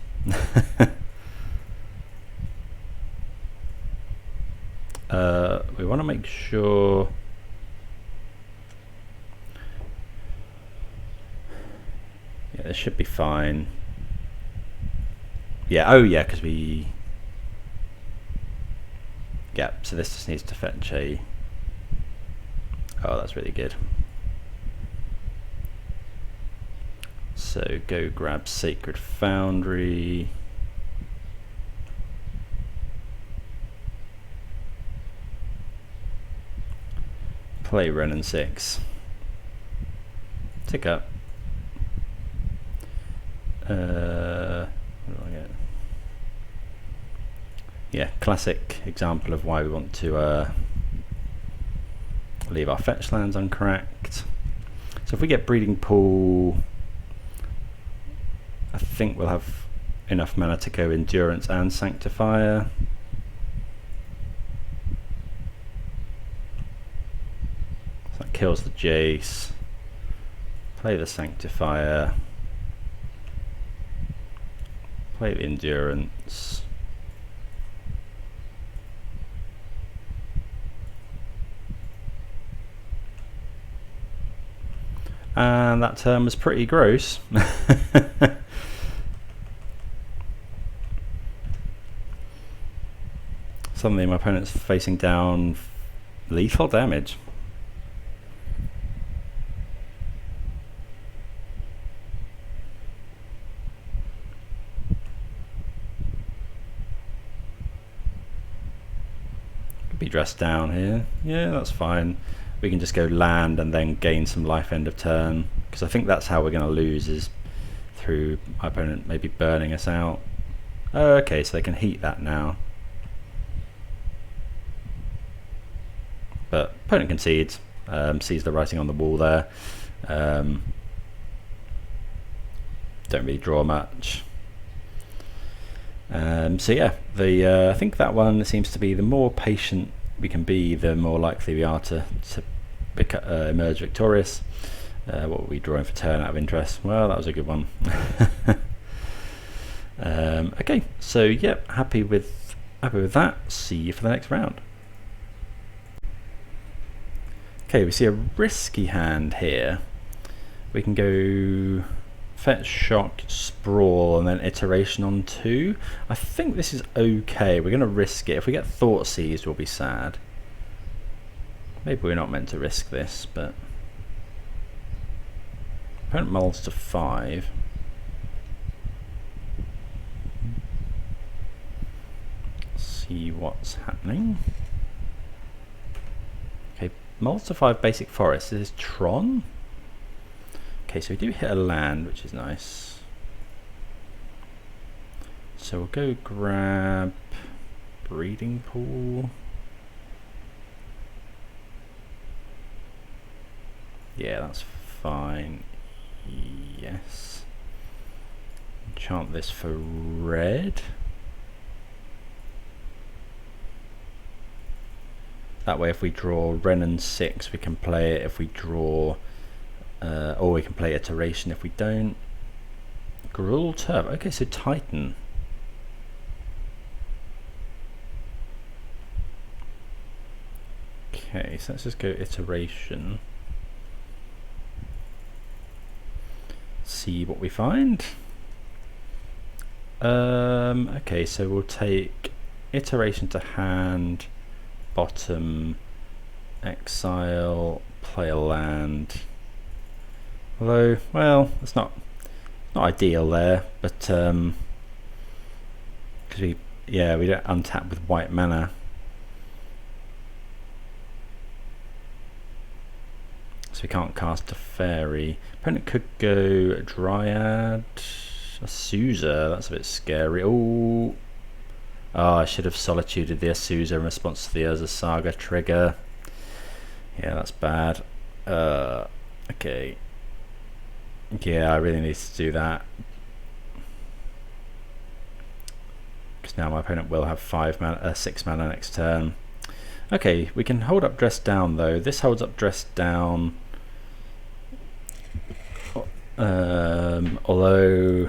We want to make sure. Yeah, this should be fine. Yeah, oh yeah, because we. Yeah, so this just needs to fetch a. Oh, that's really good. So go grab Sacred Foundry. Play Wrenn and Six. Tick up. What do I get? Yeah, classic example of why we want to leave our fetch lands uncracked. So if we get Breeding Pool, I think we'll have enough mana to go Endurance and Sanctifier. So that kills the Jace. Play the Sanctifier. Play the Endurance. And that turn was pretty gross. Suddenly my opponent's facing down lethal damage. Could be dressed down here. Yeah, that's fine. We can just go land and then gain some life end of turn, because I think that's how we're going to lose, is through my opponent maybe burning us out. Oh, okay, so they can heat that now. But opponent concedes, sees the writing on the wall there. Don't really draw much. So yeah, I think that one seems to be the more patient we can be, the more likely we are to emerge victorious. What were we drawing for turn out of interest? Well, that was a good one. Okay, so yep, happy with that. See you for the next round. Okay, we see a risky hand here. We can go fetch, shock, sprawl, and then iteration on 2. I think this is okay. We're going to risk it. If we get thought seized, we'll be sad. Maybe we're not meant to risk this, but opponent mulls to 5. See what's happening. Okay, mulls to 5 basic forest. This is Tron. Okay, so we do hit a land, which is nice. So we'll go grab Breeding Pool. Yeah, that's fine. Yes. Enchant this for red. That way if we draw Wrenn and Six, we can play it. If we draw or we can play iteration if we don't. Gruul Turf. Okay, so Titan. Okay, so let's just go iteration. See what we find. Okay, so we'll take iteration to hand, bottom, exile, play a land. Although, well, it's not ideal there, but because we don't untap with white mana. So we can't cast a fairy. Opponent could go a Dryad, a Azusa. That's a bit scary. Oh, I should have Solituded the Azusa in response to the Urza Saga trigger. Yeah, that's bad. Okay. Yeah, I really need to do that. Because now my opponent will have 6 mana next turn. Okay, we can hold up Dress Down though. This holds up Dress Down. Although,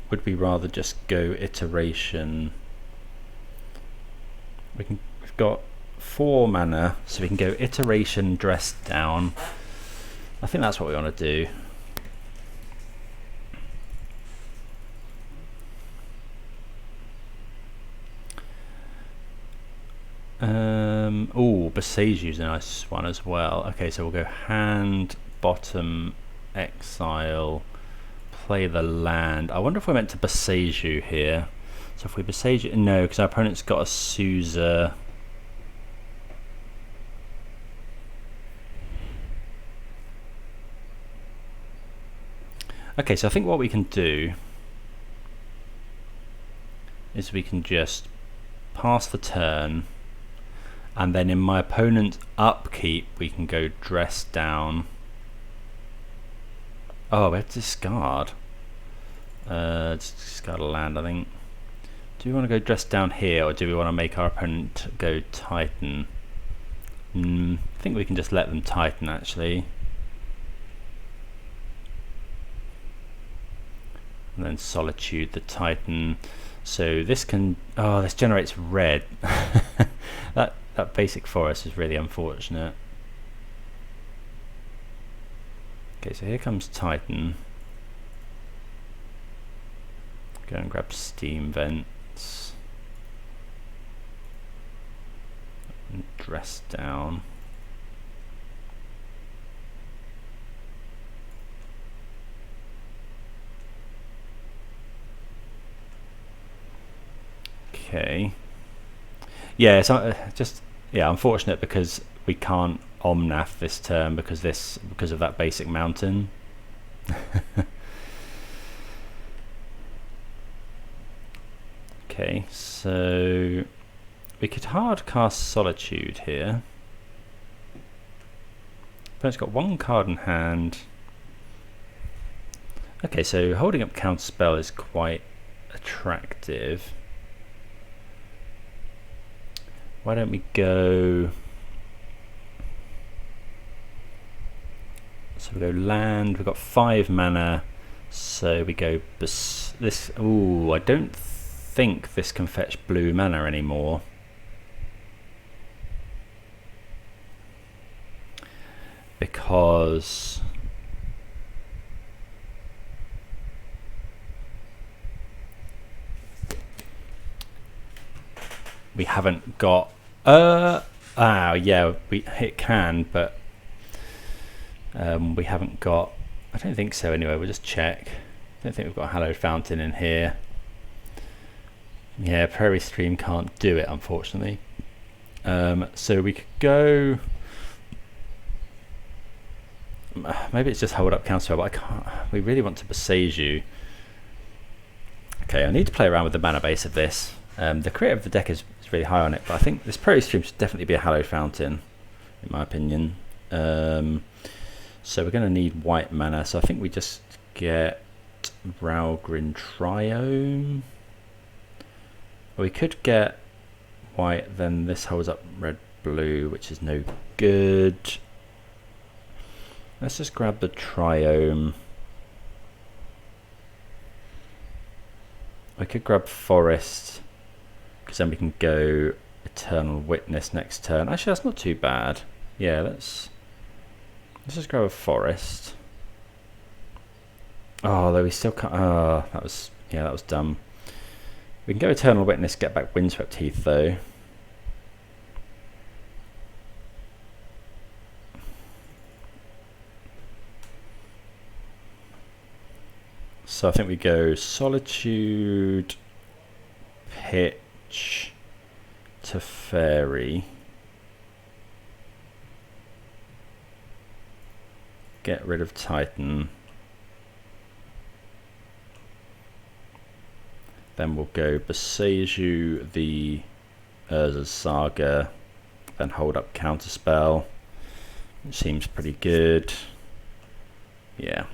would we rather just go Iteration? We've got 4 mana, so we can go Iteration, Dress Down. I think that's what we want to do. Oh, Boseiju's a nice one as well. Okay, so we'll go hand, bottom, exile, play the land. I wonder if we're meant to Boseiju here. So if we Boseiju, no, because our opponent's got a Azusa. Okay, so I think what we can do is we can just pass the turn, and then in my opponent's upkeep we can go Dress Down. Oh, we have to discard. Discard a land, I think. Do we want to go Dress Down here, or do we want to make our opponent go Titan? I think we can just let them Titan actually. And then Solitude the Titan. So this can, this generates red. that basic forest is really unfortunate. Okay, so here comes Titan. Go and grab Steam Vents. And Dress Down. Okay. Yeah, it's unfortunate because we can't Omnath this turn because of that basic mountain. Okay, so we could hard cast Solitude here. But it's got 1 card in hand. Okay, so holding up Counterspell is quite attractive. Why don't we go? So we go land. We've got 5 mana, so we go this. Ooh, I don't think this can fetch blue mana anymore. Because we haven't got yeah, it can, but we haven't got, I don't think so anyway. We'll just check. I don't think we've got a hallowed fountain in here. Yeah, Prairie Stream can't do it, unfortunately. So we could go, maybe it's just hold up Counterspell, but I can't. We really want to Boseiju. Okay, I need to play around with the mana base of this. The creator of the deck is really high on it, but I think this Prairie Stream should definitely be a hallowed fountain, in my opinion. So we're going to need white mana, so I think we just get Raugrin Triome. We could get white, then this holds up red blue, which is no good. Let's just grab the Triome. I could grab Forest, because then we can go Eternal Witness next turn. Actually, that's not too bad. Yeah, let's just grab a Forest. Oh, though we still can't. That was dumb. We can go Eternal Witness, get back Windswept Heath though. So I think we go Solitude, Pitch to Fairy. get rid of Titan. Then we'll go Boseiju the Urza's Saga, then hold up Counterspell. It seems pretty good. Yeah.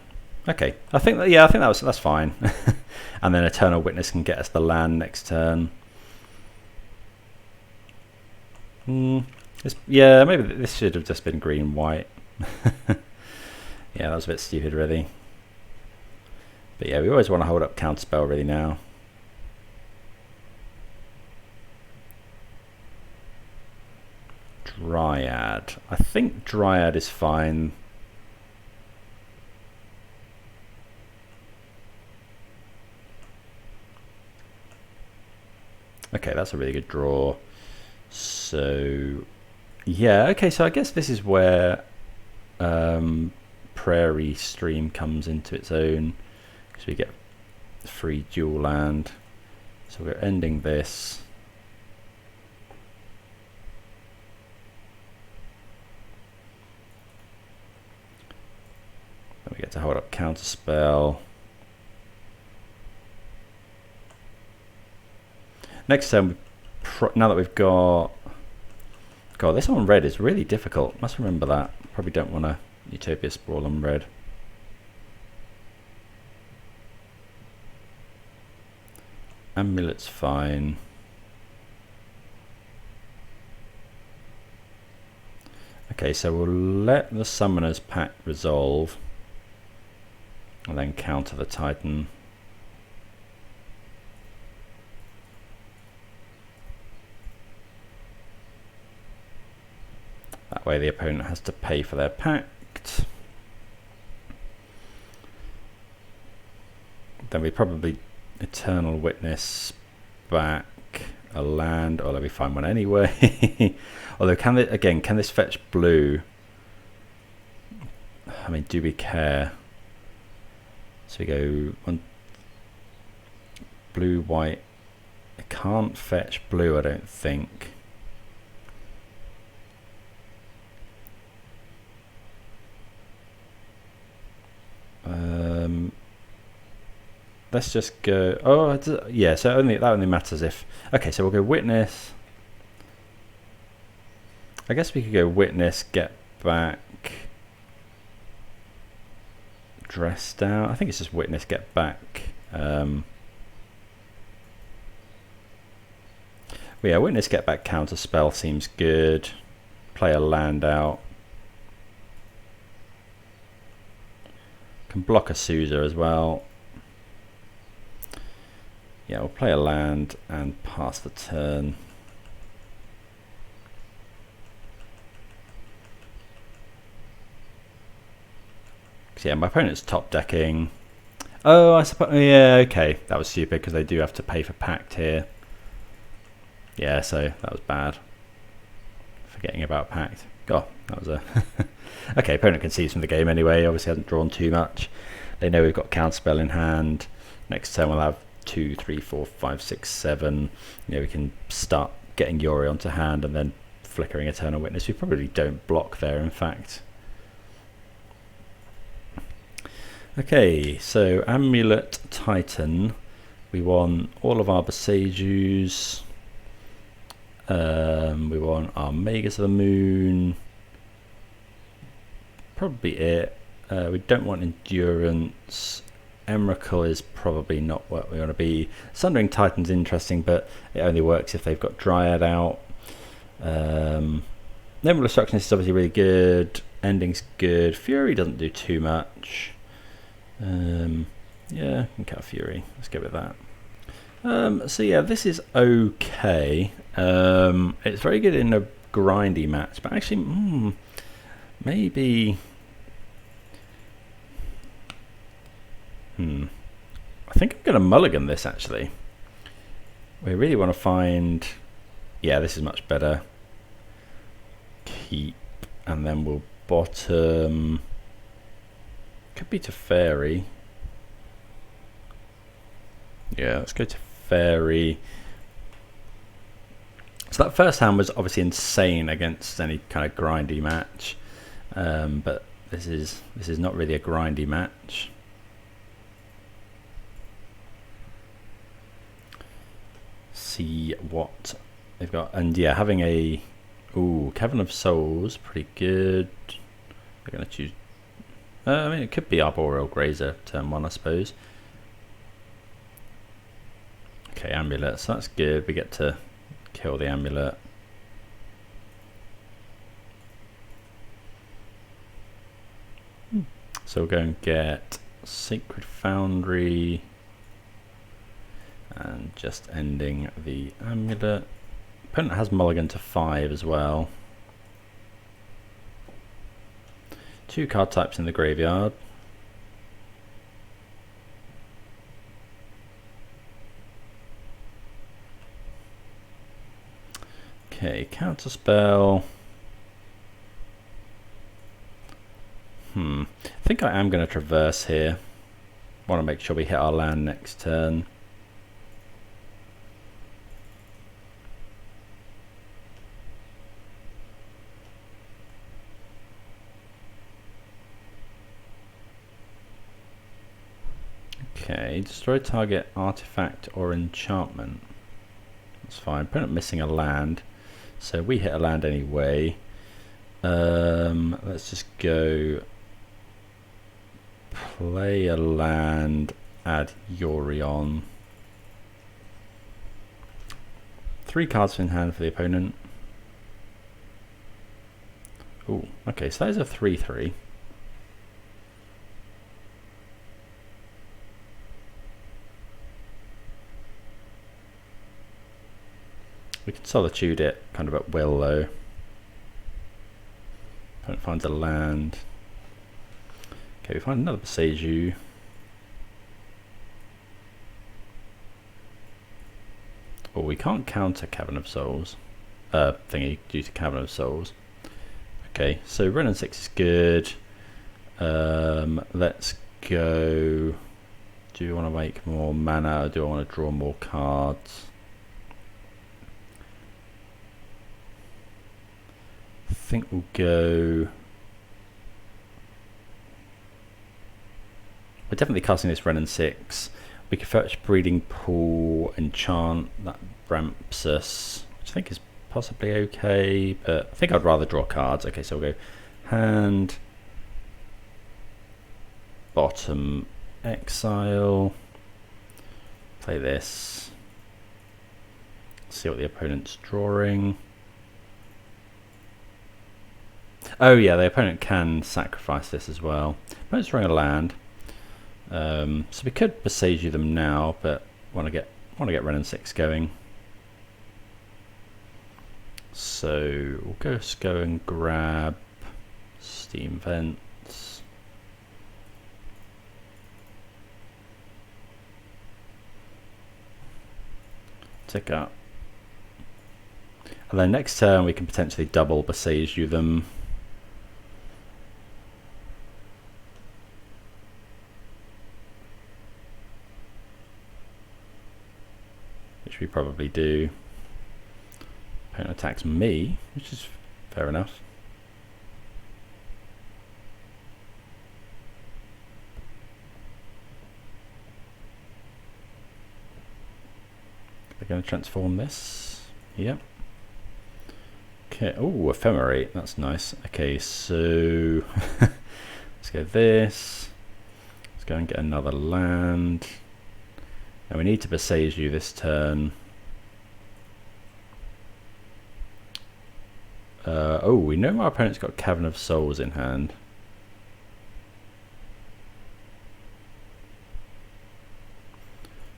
Okay. I think that's fine. And then Eternal Witness can get us the land next turn. Yeah, maybe this should have just been green-white. Yeah, that was a bit stupid, really. But yeah, we always want to hold up Counterspell really now. Dryad. I think Dryad is fine. Okay, that's a really good draw. So, yeah, okay, so I guess this is where Prairie Stream comes into its own, because we get free dual land. So we're ending this. Then we get to hold up Counterspell. Next turn, now that we've got... God, this on red is really difficult. Must remember that. Probably don't want to Utopia Sprawl on red. Amulet's fine. Okay, so we'll let the Summoner's Pact resolve. And then counter the Titan. That way the opponent has to pay for their pact. Then we probably Eternal Witness back a land, or let me find one anyway. Although can this fetch blue? I mean, do we care? So we go on blue, white. It can't fetch blue, I don't think. Let's just go. Oh, yeah. So that only matters if. Okay, so we'll go Witness. I guess we could go Witness, get back, Dressed Out. I think it's just Witness, get back. Well, yeah, Witness, get back, Counterspell seems good. Play a land out. Can block a Sousa as well. Yeah, we'll play a land and pass the turn. So yeah, my opponent's top decking. Oh, I suppose. Yeah, okay. That was stupid because they do have to pay for Pact here. Yeah, so that was bad. Forgetting about Pact. God, that was a... Okay, opponent concedes from the game anyway. Obviously hasn't drawn too much. They know we've got Counterspell in hand. Next turn we'll have 2, 3, 4, 5, 6, 7. You know, we can start getting Yorion to hand and then flickering Eternal Witness. We probably don't block there, in fact. Okay, so Amulet Titan. We want all of our Boseijus. We want our Magus of the Moon. Probably it. We don't want Endurance. Emrakul is probably not what we want to be. Sundering Titan's interesting, but it only works if they've got Dryad out. Nimble Obstructionist is obviously really good. Ending's good. Fury doesn't do too much. Yeah, I can cut Fury. Let's go with that. So yeah, this is okay. It's very good in a grindy match, but actually, maybe. I think I'm going to mulligan this, actually. We really want to find... Yeah, this is much better. Keep. And then we'll bottom... Could be to Fairy. Yeah, let's go to Fairy. So that first hand was obviously insane against any kind of grindy match. But this is not really a grindy match. See what they've got, and yeah, having a Cavern of Souls, pretty good. They're going to choose. I mean, it could be Arboreal Grazer turn 1, I suppose. Okay, Amulet, so that's good. We get to kill the Amulet. So we'll go and get Sacred Foundry and just ending the Amulet. Opponent has mulligan to 5 as well. 2 card types in the graveyard. Okay, Counterspell. I think I am going to Traverse here. Want to make sure we hit our land next turn. Okay, destroy target artifact or enchantment. That's fine. Opponent missing a land, so we hit a land anyway. Let's just go play a land, add Yorion. 3 cards in hand for the opponent. Oh, okay, so that is a 3/3. We can Solitude it kind of at will though. Opponent finds a land. Okay, we find another Boseiju. Oh, we can't counter Cavern of Souls. Thingy due to Cavern of Souls. Okay, so Wrenn and Six is good. Let's go. Do you want to make more mana or do I want to draw more cards? I think we'll go. We're definitely casting this Wrenn and Six. We could fetch Breeding Pool, enchant, that ramps us, which I think is possibly okay, but I think I'd rather draw cards. Okay, so we'll go hand, bottom, exile, play this, see what the opponent's drawing. Oh yeah, the opponent can sacrifice this as well. Opponent's drawing a land. So we could Boseiju them now, but want to get Wrenn and Six going. So we'll just go and grab Steam Vents. Tick up. And then next turn we can potentially double Boseiju them. We probably do. Opponent attacks me, which is fair enough. They're going to transform this. Yep. Okay. Oh, Ephemerate. That's nice. Okay, so let's go this. Let's go and get another land. Now we need to Boseiju this turn. Oh, we know our opponent's got Cavern of Souls in hand.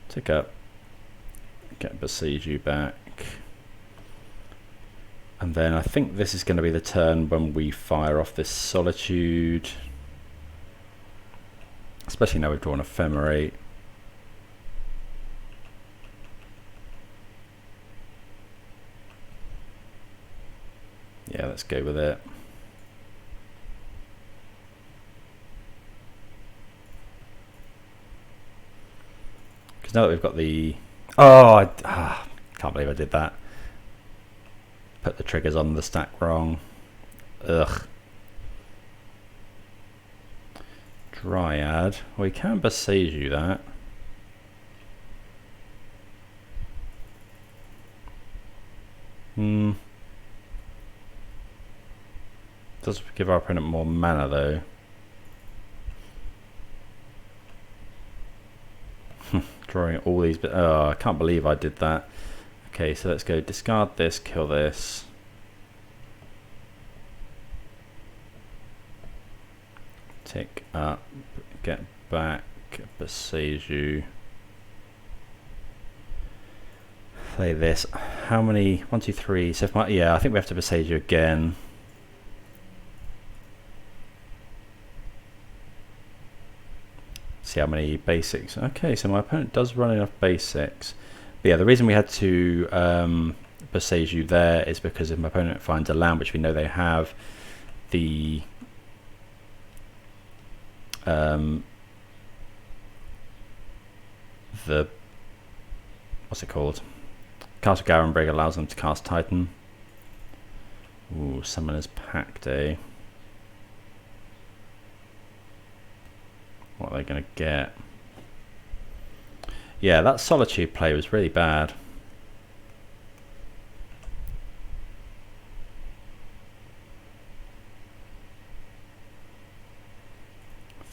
Tick up. Get Boseiju back. And then I think this is going to be the turn when we fire off this Solitude. Especially now we've drawn Ephemerate. Yeah, let's go with it. Because now that we've got the... Oh, I can't believe I did that. Put the triggers on the stack wrong. Ugh. Dryad. We can Boseiju that. Does give our opponent more mana though. Drawing all these, but oh, I can't believe I did that. Okay, so let's go discard this, kill this. Tick up, get back, Boseiju. Play this. How many? 1, 2, 3. So if my, yeah, I think we have to Boseiju again. See how many basics. Okay, so my opponent does run enough basics. But yeah, the reason we had to Boseiju there is because if my opponent finds a land, which we know they have, the what's it called? Castle Garenbrig allows them to cast Titan. Ooh, Summoner's Pact, eh? What are they going to get? Yeah, that Solitude play was really bad. I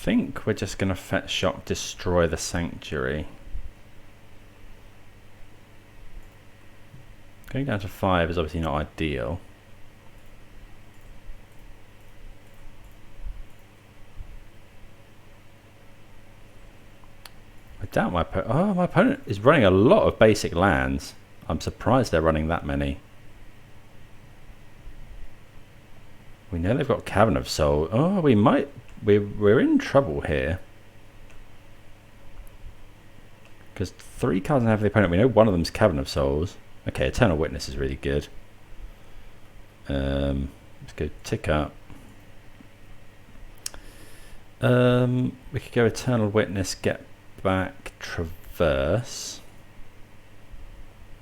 think we're just going to Fetch Shock, destroy the Sanctuary. Going down to 5 is obviously not ideal. I doubt my opponent is running a lot of basic lands. I'm surprised they're running that many. We know they've got Cavern of Soul. Oh, we're in trouble here. Because 3 cards in half of the opponent, we know one of them's Cavern of Souls. Okay, Eternal Witness is really good. Let's go tick up. We could go Eternal Witness, get back, Traverse.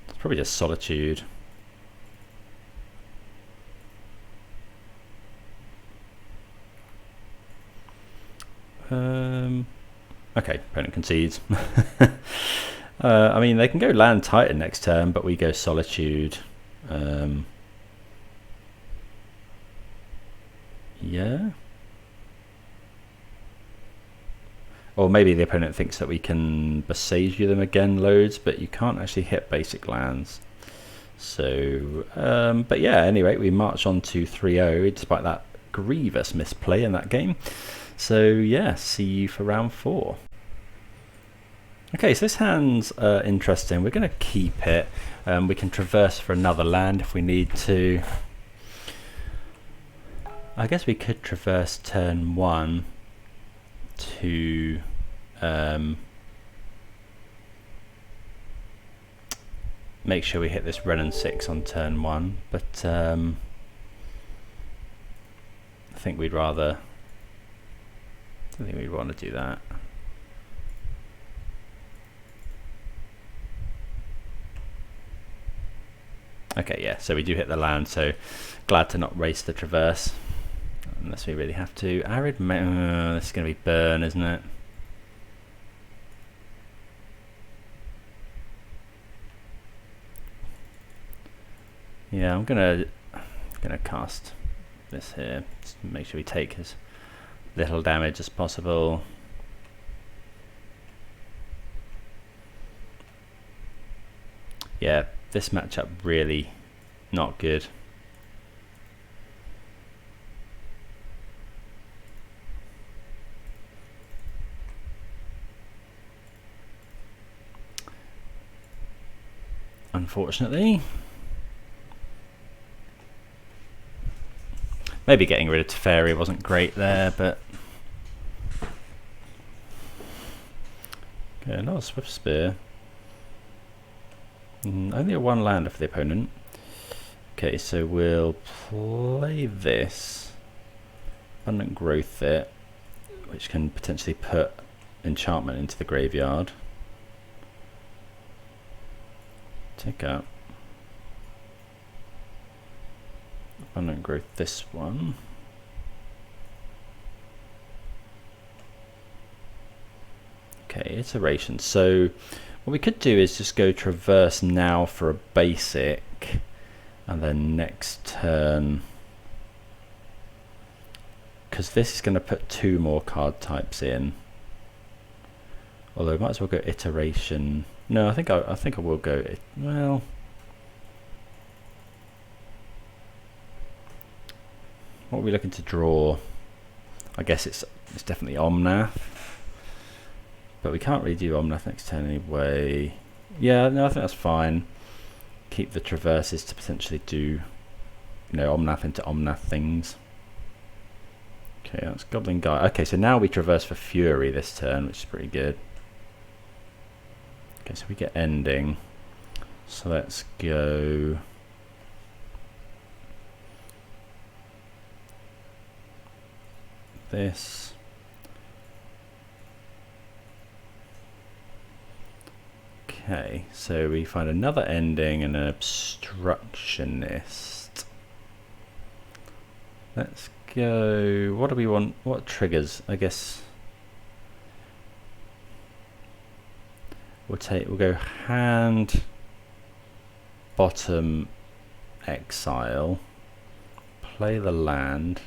It's probably just Solitude. Okay, opponent concedes. I mean, they can go land Titan next turn, but we go Solitude. Yeah. Or maybe the opponent thinks that we can Boseiju them again loads, but you can't actually hit basic lands. So, but yeah, anyway, we march on to 3-0 despite that grievous misplay in that game. So yeah, see you for round 4. Okay, so this hand's interesting. We're going to keep it. We can traverse for another land if we need to. I guess we could traverse turn 1 to make sure we hit this Wrenn and Six on turn 1, but I think we'd rather. I think we'd want to do that. Okay, yeah, so we do hit the land, so glad to not race the Traverse, unless we really have to. Arid, this is going to be burn, isn't it? Yeah, I'm gonna cast this here, just to make sure we take as little damage as possible. Yeah, this matchup really not good. Unfortunately. Maybe getting rid of Teferi wasn't great there, but okay, not a Swift Spear. Only a 1 lander for the opponent. Okay, so we'll play this. Abundant Growth it, which can potentially put enchantment into the graveyard. Take up. Abundant Growth this one. Okay, iteration. So what we could do is just go Traverse now for a basic, and then next turn, because this is going to put 2 more card types in. Although I might as well go Iteration. No, I think I will go. Well, what are we looking to draw? I guess it's definitely Omnath, but we can't really do Omnath next turn anyway. Yeah, no, I think that's fine. Keep the traverses to potentially do, you know, Omnath into Omnath things. Okay, that's Goblin Guy. Okay, so now we traverse for Fury this turn, which is pretty good. Okay, so we get Ending. So let's go. This. Okay, so we find another Ending and an Obstructionist. Let's go. What do we want? What triggers? I guess we'll go hand, bottom, exile, play the land.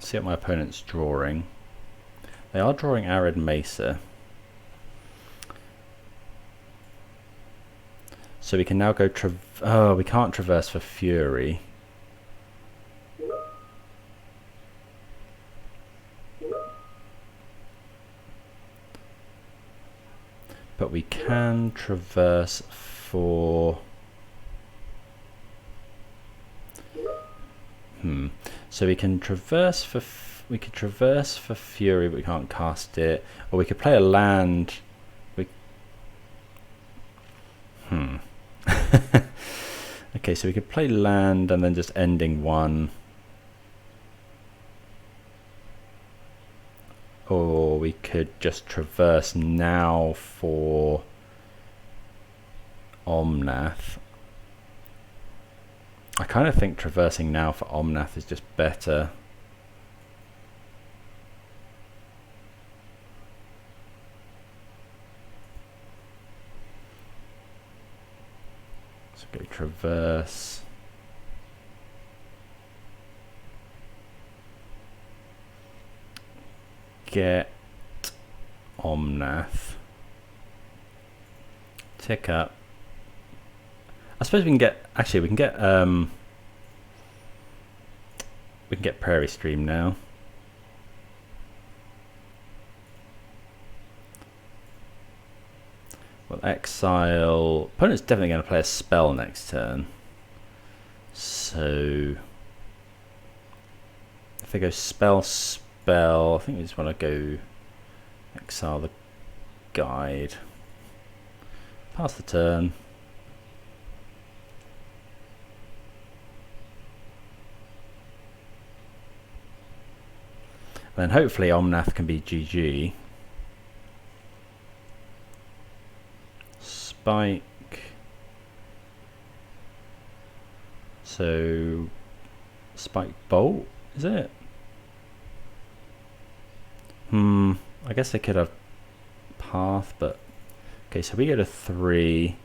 See what my opponent's drawing. They are drawing Arid Mesa. So we can now go oh, we can't traverse for Fury. But we can traverse for so we can traverse for Fury, but we can't cast it. Or we could play a land. Okay, so we could play land and then just ending 1. Or we could just traverse now for Omnath. I kind of think traversing now for Omnath is just better. So go traverse. Get Omnath. Tick up. I suppose we can get, actually we can get Prairie Stream now. Well, exile. Opponent's definitely going to play a spell next turn. So if they go spell, I think we just want to go exile the guide. Pass the turn. Then hopefully Omnath can be GG. Spike. So Spike Bolt, is it? I guess they could have path, but okay, so we go to 3.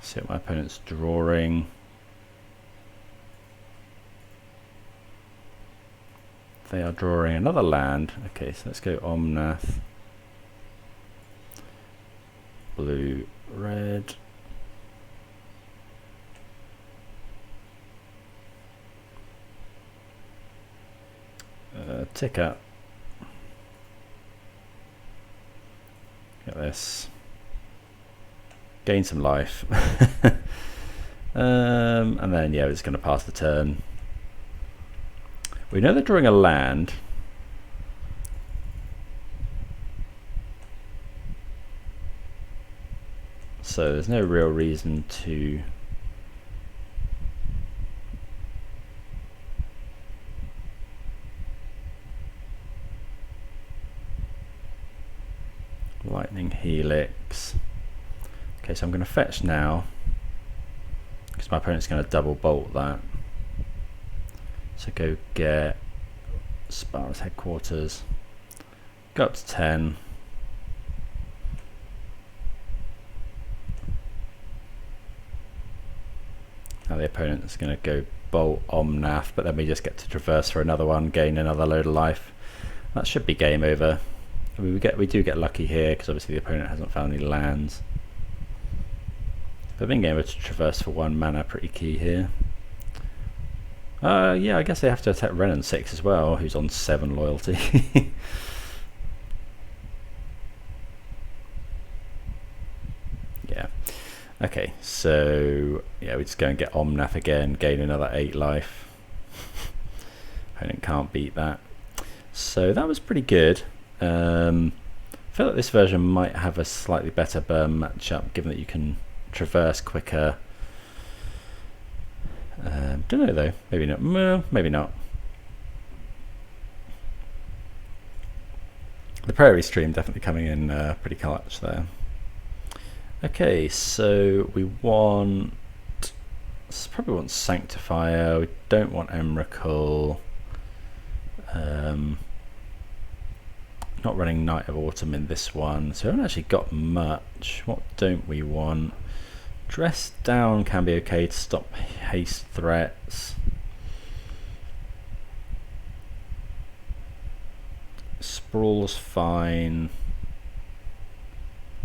See what my opponent's drawing. They are drawing another land. Okay, so let's go Omnath. Blue, red. Tick up. Get this. Gain some life. And then, yeah, we're just going to pass the turn. We know they're drawing a land. So there's no real reason to Lightning Helix. Okay, so I'm going to fetch now because my opponent's going to double bolt that. So go get Spara's Headquarters, go up to 10. Now the opponent's going to go bolt Omnath, but then we just get to traverse for another one, gain another load of life. That should be game over. I mean, we do get lucky here because obviously the opponent hasn't found any lands. But being able to traverse for 1 mana, pretty key here. Yeah, I guess they have to attack Wrenn and Six as well, who's on 7 loyalty. Yeah. Okay, so yeah, we just go and get Omnath again, gain another 8 life. Opponent can't beat that. So that was pretty good. I feel like this version might have a slightly better burn matchup, given that you can traverse quicker. Don't know though, maybe not. Maybe not. The Prairie stream definitely coming in pretty clutch there. Okay, so we want, probably want Sanctifier. We don't want Emrakul. Not running Night of Autumn in this one, so we haven't actually got much. What don't we want? Dress Down can be okay to stop haste threats. Sprawl's fine.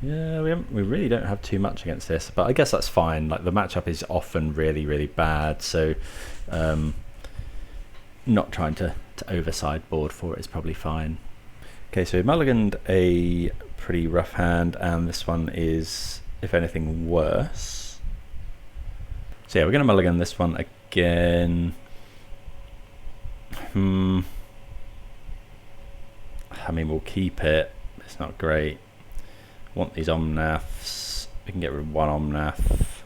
Yeah, we really don't have too much against this, but I guess that's fine. Like, the matchup is often really, really bad, so not trying to overside board for it is probably fine. Okay, so we mulliganed a pretty rough hand, and this one is, if anything, worse. So yeah, we're going to mulligan this one again. I mean, we'll keep it. It's not great. Want these Omnaths. We can get rid of 1 Omnath.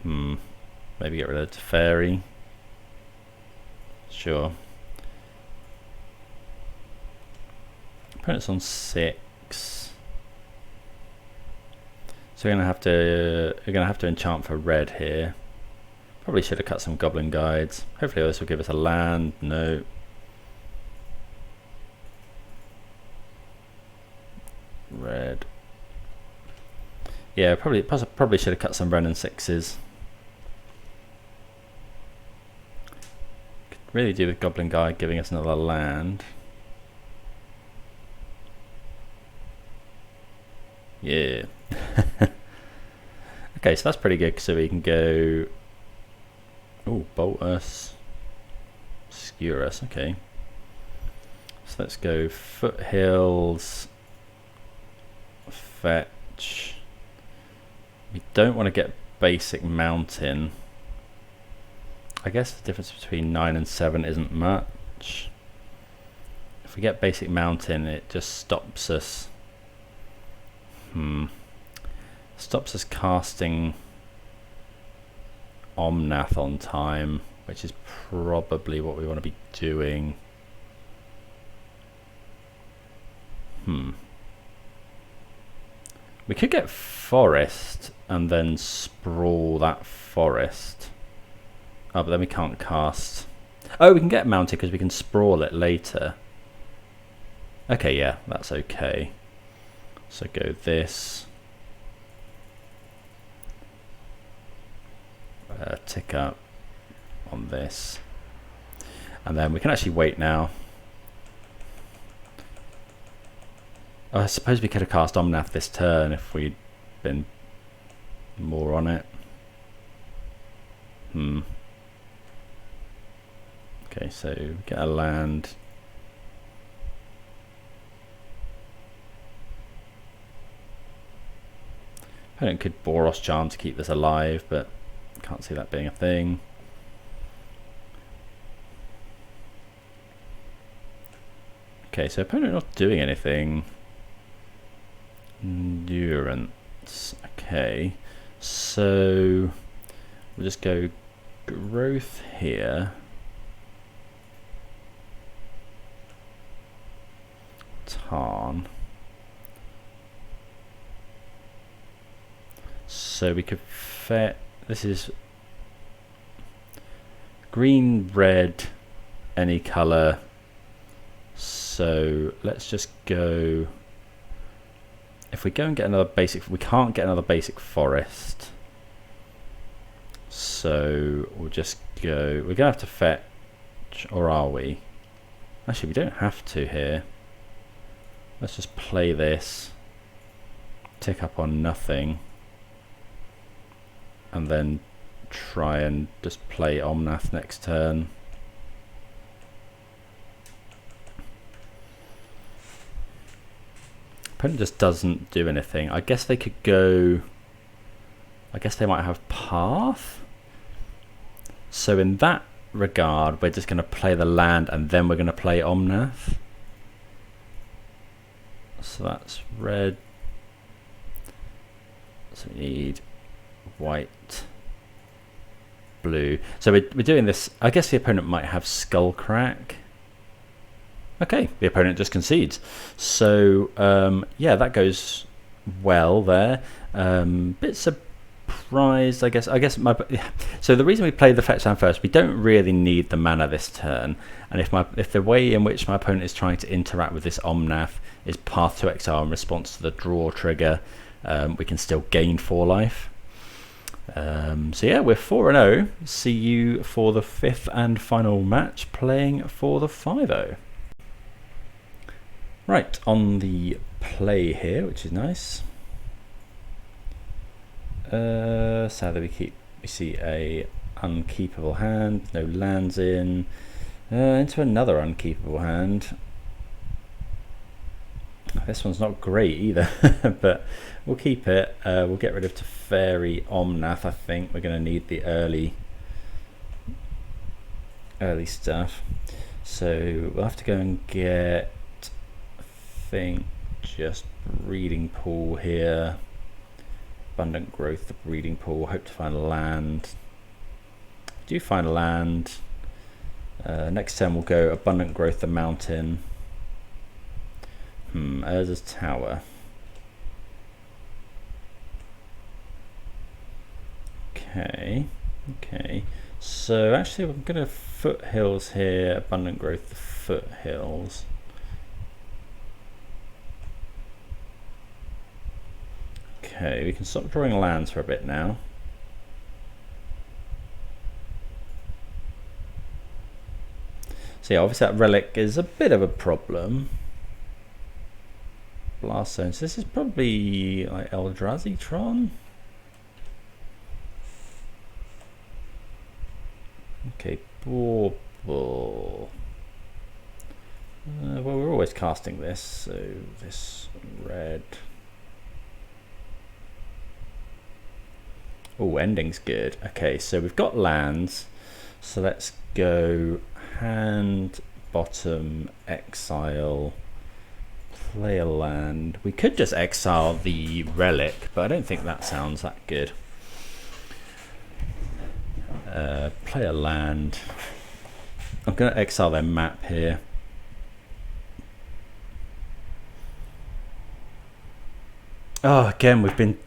Maybe get rid of Teferi. Sure. Opponent's on 6. So we're gonna have to enchant for red here. Probably should have cut some Goblin Guides. Hopefully this will give us a land. No. Red. Yeah, probably should have cut some Wrenn and Sixes. Could really do with Goblin Guide giving us another land. Yeah. Okay, so that's pretty good. So we can go. Oh, bolt us, skewer us. Okay. So let's go Foothills. Fetch. We don't want to get basic mountain. I guess the difference between 9 and 7 isn't much. If we get basic mountain, it just stops us. Stops us casting Omnath on time, which is probably what we want to be doing. We could get Forest and then sprawl that Forest. Oh, but then we can't cast. Oh, we can get mounted because we can sprawl it later. Okay, yeah, that's okay. So go this. Tick up on this. And then we can actually wait now. Oh, I suppose we could have cast Omnath this turn if we'd been more on it. Okay, so get a land. Opponent could Boros Charm to keep this alive, but can't see that being a thing. Okay, so opponent not doing anything. Endurance. Okay, so we'll just go growth here. Tarn. So we could fetch, this is green, red, any colour. So let's just go, if we go and get another basic, we can't get another basic forest. So we'll just go, we're going to have to fetch, or are we? Actually, we don't have to here. Let's just play this, tick up on nothing, and then try and just play Omnath next turn. Opponent just doesn't do anything. I guess they could go, I guess they might have Path. So in that regard, we're just going to play the land and then we're going to play Omnath. So that's red. So we need white, blue. So we're doing this. I guess the opponent might have Skullcrack. Okay, the opponent just concedes. So yeah, that goes well there. Bit surprised, I guess. So the reason we play the fetch land first, we don't really need the mana this turn. And if the way in which my opponent is trying to interact with this Omnath is Path to Exile in response to the draw trigger, we can still gain 4 life. So yeah, we're 4-0. See you for the 5th and final match, playing for the 5-0. Right, on the play here, which is nice. Sadly we see a unkeepable hand, no lands in, into another unkeepable hand. This one's not great either, but we'll keep it. We'll get rid of Teferi Omnath. I think we're going to need the early stuff. So we'll have to go and get, I think, just Breeding Pool here. Abundant Growth, the Breeding Pool. Hope to find land. Do find land. Next turn we'll go Abundant Growth, the Mountain. Urza's Tower. Okay. So actually we're going to Foothills here. Abundant Growth, the Foothills. Okay, we can stop drawing lands for a bit now. So yeah, obviously that relic is a bit of a problem. Blast Zone. So this is probably like Eldrazi Tron. Okay, Bauble. Well, we're always casting this, so this red. Oh, ending's good. Okay, so we've got lands. So let's go hand, bottom, exile, play a land. We could just exile the relic, but I don't think that sounds that good. Play a land. I'm going to exile their map here. Oh, again, we've been...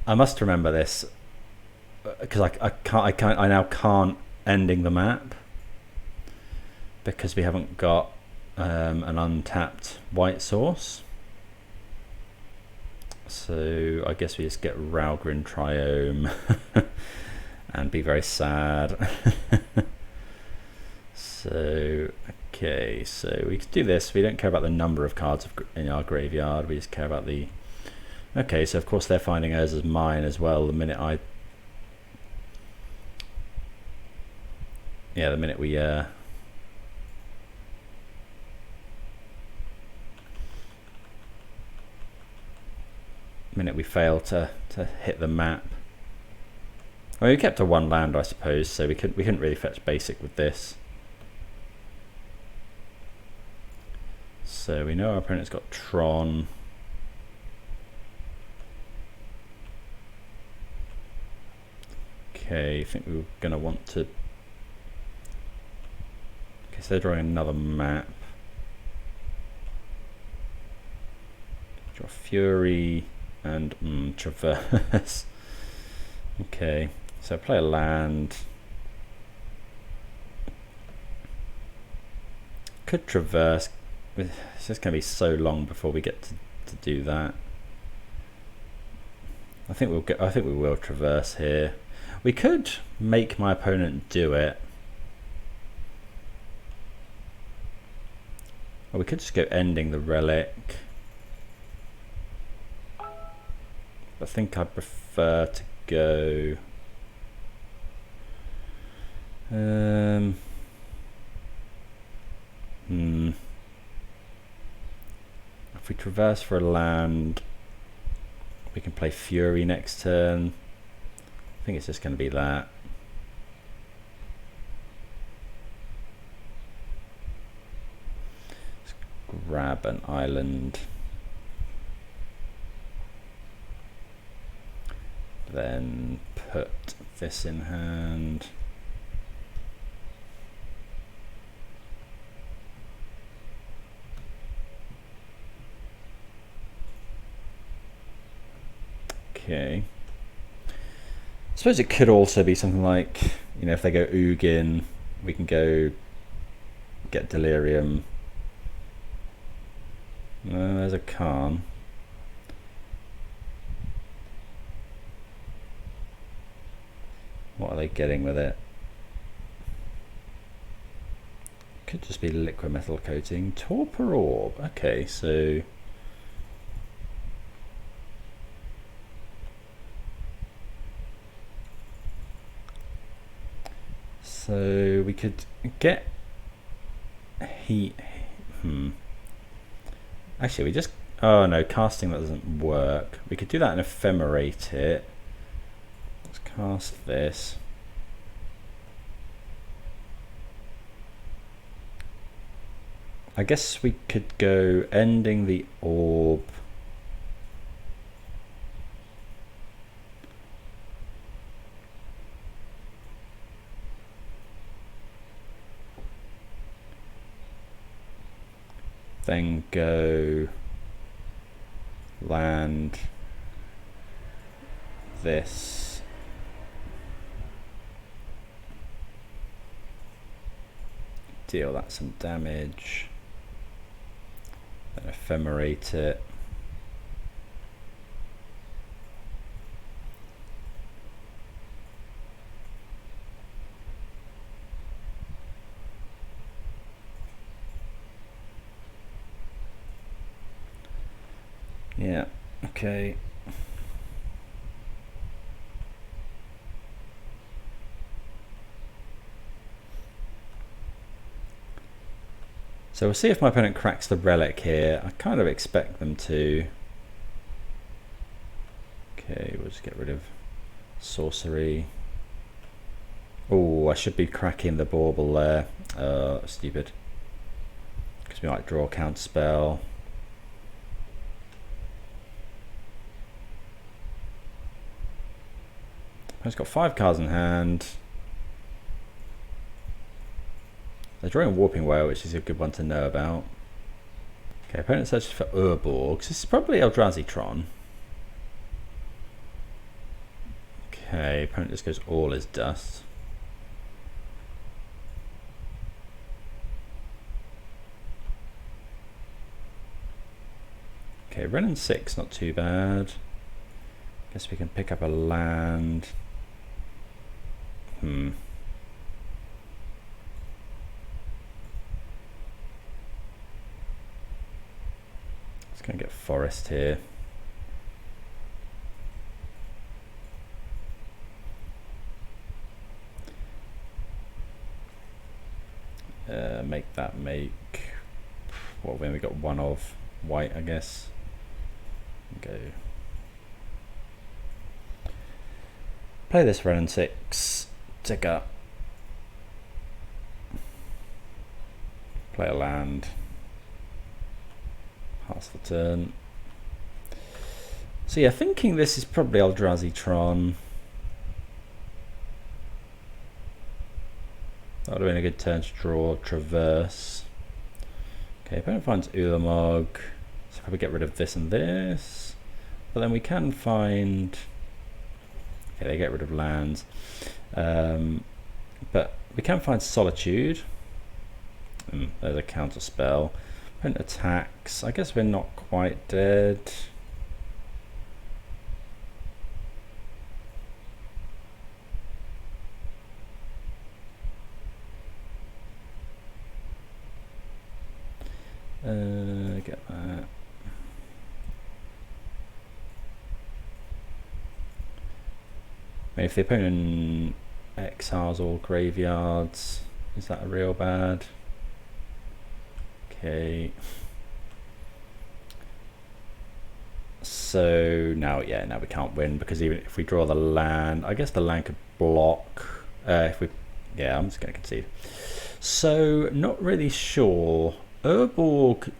I must remember this because I now can't ending the map because we haven't got an untapped white source. So I guess we just get Raugrin Triome and be very sad. So okay, so we can do this. We don't care about the number of cards in our graveyard. We just care about the... Okay, so of course they're finding Urza's Mine as well the minute I... Yeah, the minute we... minute we fail to hit the map. Well, we kept to 1 land, I suppose, so we couldn't really fetch basic with this. So we know our opponent's got Tron. Okay, I think we were going to want to... Okay, so they're drawing another map. Draw Fury. and Traverse. Okay, so play a land. Could Traverse. It's just going to be so long before we get to do that. I think we will Traverse here. We could make my opponent do it. Or we could just go ending the relic. I think I prefer to go. If we Traverse for a land, we can play Fury next turn. I think it's just going to be that. Let's grab an island. Then put this in hand. Okay. I suppose it could also be something like, you know, if they go Ugin, we can go get Delirium. There's a Karn. What are they getting with it? Could just be liquid metal coating. Torpor Orb. Okay, so we could get heat. Actually, we just. Oh no, casting that doesn't work. We could do that and ephemerate it. Let's cast this. I guess we could go ending the orb. Then go land this. Deal that some damage. Then ephemerate it. Yeah, okay. So we'll see if my opponent cracks the relic here. I kind of expect them to. Okay, we'll just get rid of sorcery. Oh, I should be cracking the Bauble there. Stupid. Because we might draw a Counterspell. I've got 5 cards in hand. They're drawing Warping Whale, which is a good one to know about. Okay, opponent searches for Urborgs. This is probably Eldrazi Tron. Okay, opponent just goes all is dust. Okay, Wrenn and Six, not too bad. Guess we can pick up a land. Just gonna get forest here. Make what? When we got one of white, I guess. Go. Play this Wrenn and Six. Ticker. Play a land. Pass the turn. So yeah, thinking this is probably Eldrazi Tron. That would have been a good turn to draw Traverse. Okay, opponent finds Ulamog. So probably get rid of this and this. but then we can find, okay, they get rid of lands, but we can find Solitude. There's a Counterspell. Opponent attacks. I guess we're not quite dead. Get that. Maybe if the opponent exiles all graveyards, is that a real bad? Okay. So now, yeah, now we can't win because even if we draw the land, I guess the land could block. If we, yeah, I'm just going to concede. So not really sure. Urborg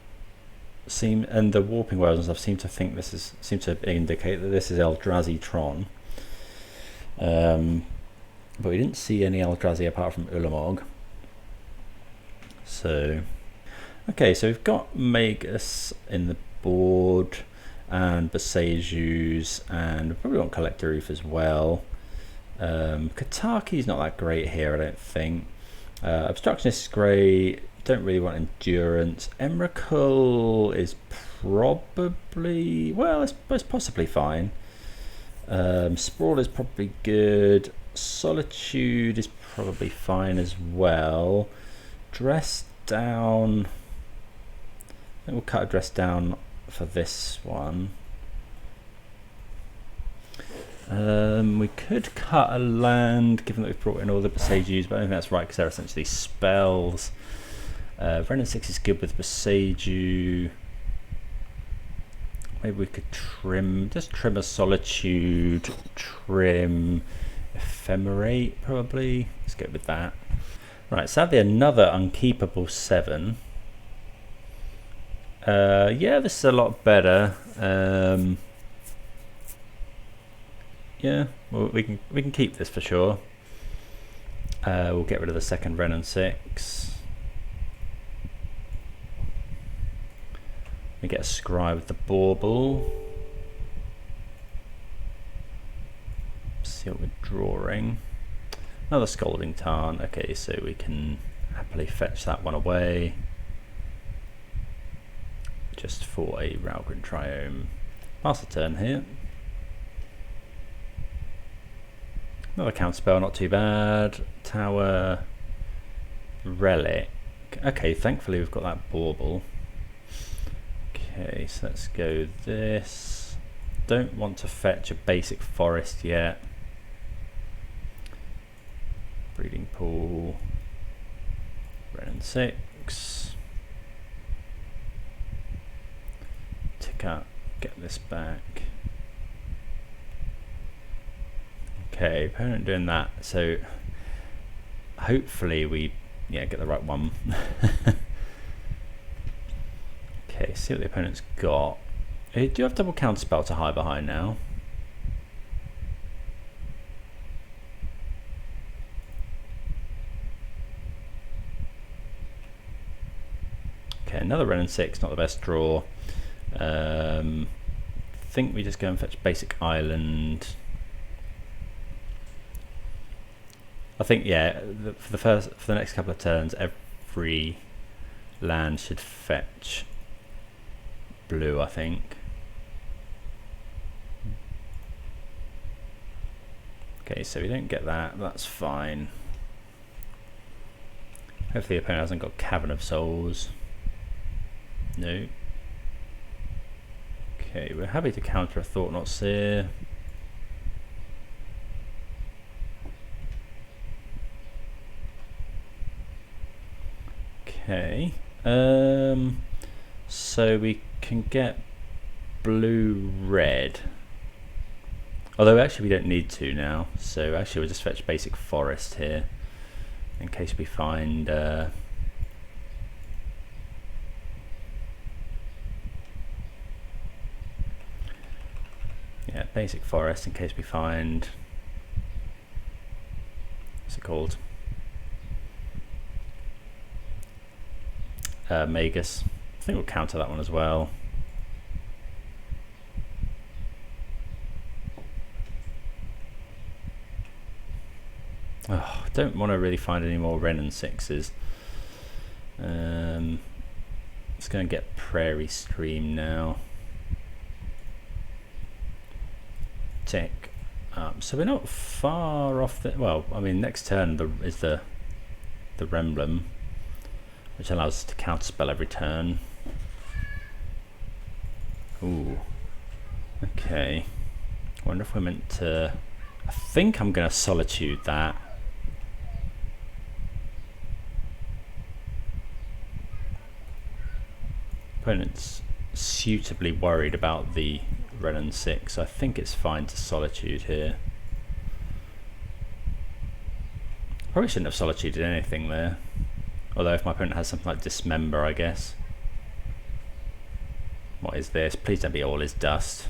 seem, and the Warping Wells and stuff seem to think this is, seem to indicate that this is Eldrazi Tron. But we didn't see any Eldrazi apart from Ulamog. So, okay, so we've got Magus in the board and Boseiju's, and we've probably got Collector Ouphe as well. Kataki's not that great here, I don't think. Obstructionist is great. Don't really want endurance. Emrakul is probably, well, it's possibly fine. Sprawl is probably good. Solitude is probably fine as well. Dress down, I think we'll cut a dress down for this one. We could cut a land given that we've brought in all the Boseijus, but I don't think that's right because they're essentially spells. Wrenn and Six is good with Boseiju. Maybe we could trim, just trim a Solitude, trim Ephemerate probably. Let's go with that. Right, sadly another unkeepable 7. Yeah, this is a lot better. Yeah, well, we can keep this for sure. We'll get rid of the second Wrenn and Six. We get a scry with the Bauble. See what we're drawing. Another Scalding Tarn. Okay, so we can happily fetch that one away. Just for a Raugrin Triome. Pass the turn here. Another Counterspell, not too bad. Tower. Relic. Okay, thankfully we've got that Bauble. Okay, so let's go this. Don't want to fetch a basic forest yet. Breeding Pool. Wrenn and Six. Tick up, get this back. Okay, opponent doing that, so hopefully we get the right one. Okay, see what the opponent's got. Do you have double Counterspell to hide behind now? Okay, another Wrenn and Six, not the best draw. Think we just go and fetch basic island. I think for the next couple of turns, every land should fetch blue, I think. Okay, so we don't get that, that's fine. Hopefully the opponent hasn't got Cavern of Souls. No. Okay, we're happy to counter a Thought Not Seer. Okay, so we can get blue red, although actually we don't need to now, so actually we'll just fetch basic forest here in case we find yeah, basic forest in case we find, what's it called, Magus. I think we'll counter that one as well. Oh, I don't want to really find any more Wrenn and Sixes. Let's go and get Prairie Stream now. Tick. So we're not far off the, well, I mean, next turn is the Remblem, which allows us to counterspell every turn. Ooh. Okay. I wonder if we're meant to, I think I'm going to Solitude that. Opponent's suitably worried about the Wrenn and Six. I think it's fine to Solitude here. Probably shouldn't have Solituded anything there. Although if my opponent has something like Dismember, I guess. What is this? Please don't be all his dust.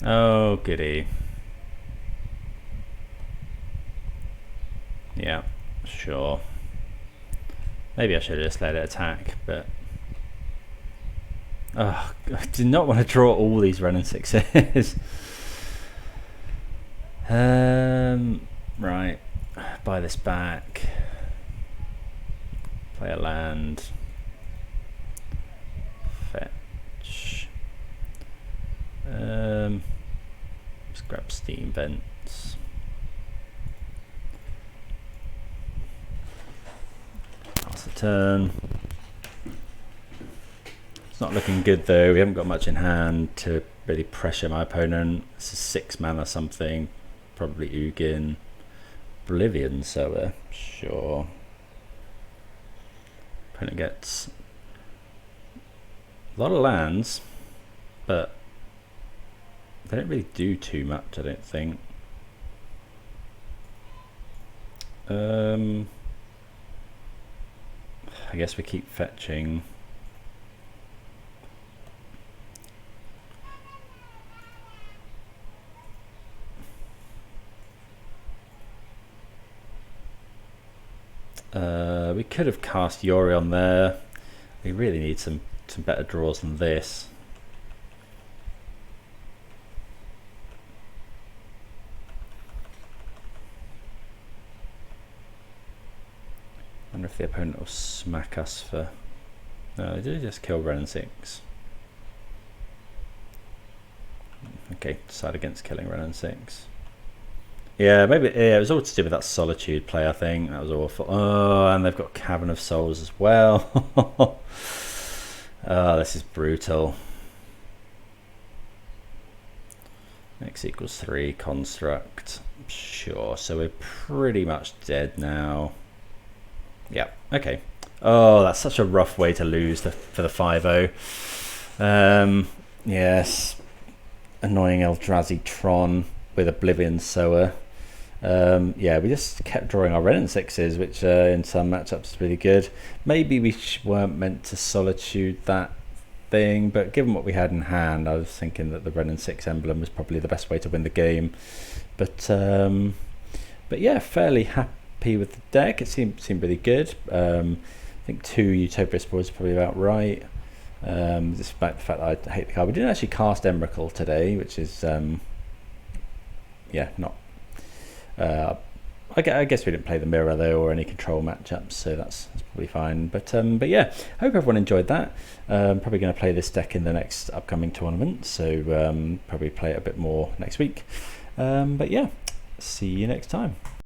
Oh, goody. Yeah, sure. Maybe I should have just let it attack, but... Oh, I did not want to draw all these Wrenn and Sixes. Right. Buy this back. Play a land. Fetch. Just grab Steam Vents. Pass the turn. It's not looking good though. We haven't got much in hand to really pressure my opponent. This is 6 mana something. Probably Ugin. Oblivion Sower. Sure. Opponent gets a lot of lands, but they don't really do too much, I don't think. I guess we keep fetching. We could have cast Yorion there. We really need some better draws than this. I wonder if the opponent will smack us for... No, they did just kill Wrenn and Six. Okay, decide against killing Wrenn and Six. Yeah, maybe it was all to do with that Solitude play, I think. That was awful. Oh, and they've got Cavern of Souls as well. Oh, this is brutal. X equals 3, construct. Sure, so we're pretty much dead now. Yeah, okay. Oh, that's such a rough way to lose for the 5-0. Yes. Annoying Eldrazi Tron with Oblivion Sower. Yeah, we just kept drawing our Wrenn and Sixes, which in some matchups is really good. Maybe we weren't meant to Solitude that thing, but given what we had in hand, I was thinking that the Wrenn and Six emblem was probably the best way to win the game. But yeah, fairly happy with the deck. It seemed really good. I think 2 Utopia Sprawl is probably about right. Despite the fact that I hate the card, we didn't actually cast Emrakul today, which is yeah, not. I guess we didn't play the mirror though, or any control matchups, so that's probably fine. But yeah, hope everyone enjoyed that. Probably going to play this deck in the next upcoming tournament, so probably play it a bit more next week. But yeah, see you next time.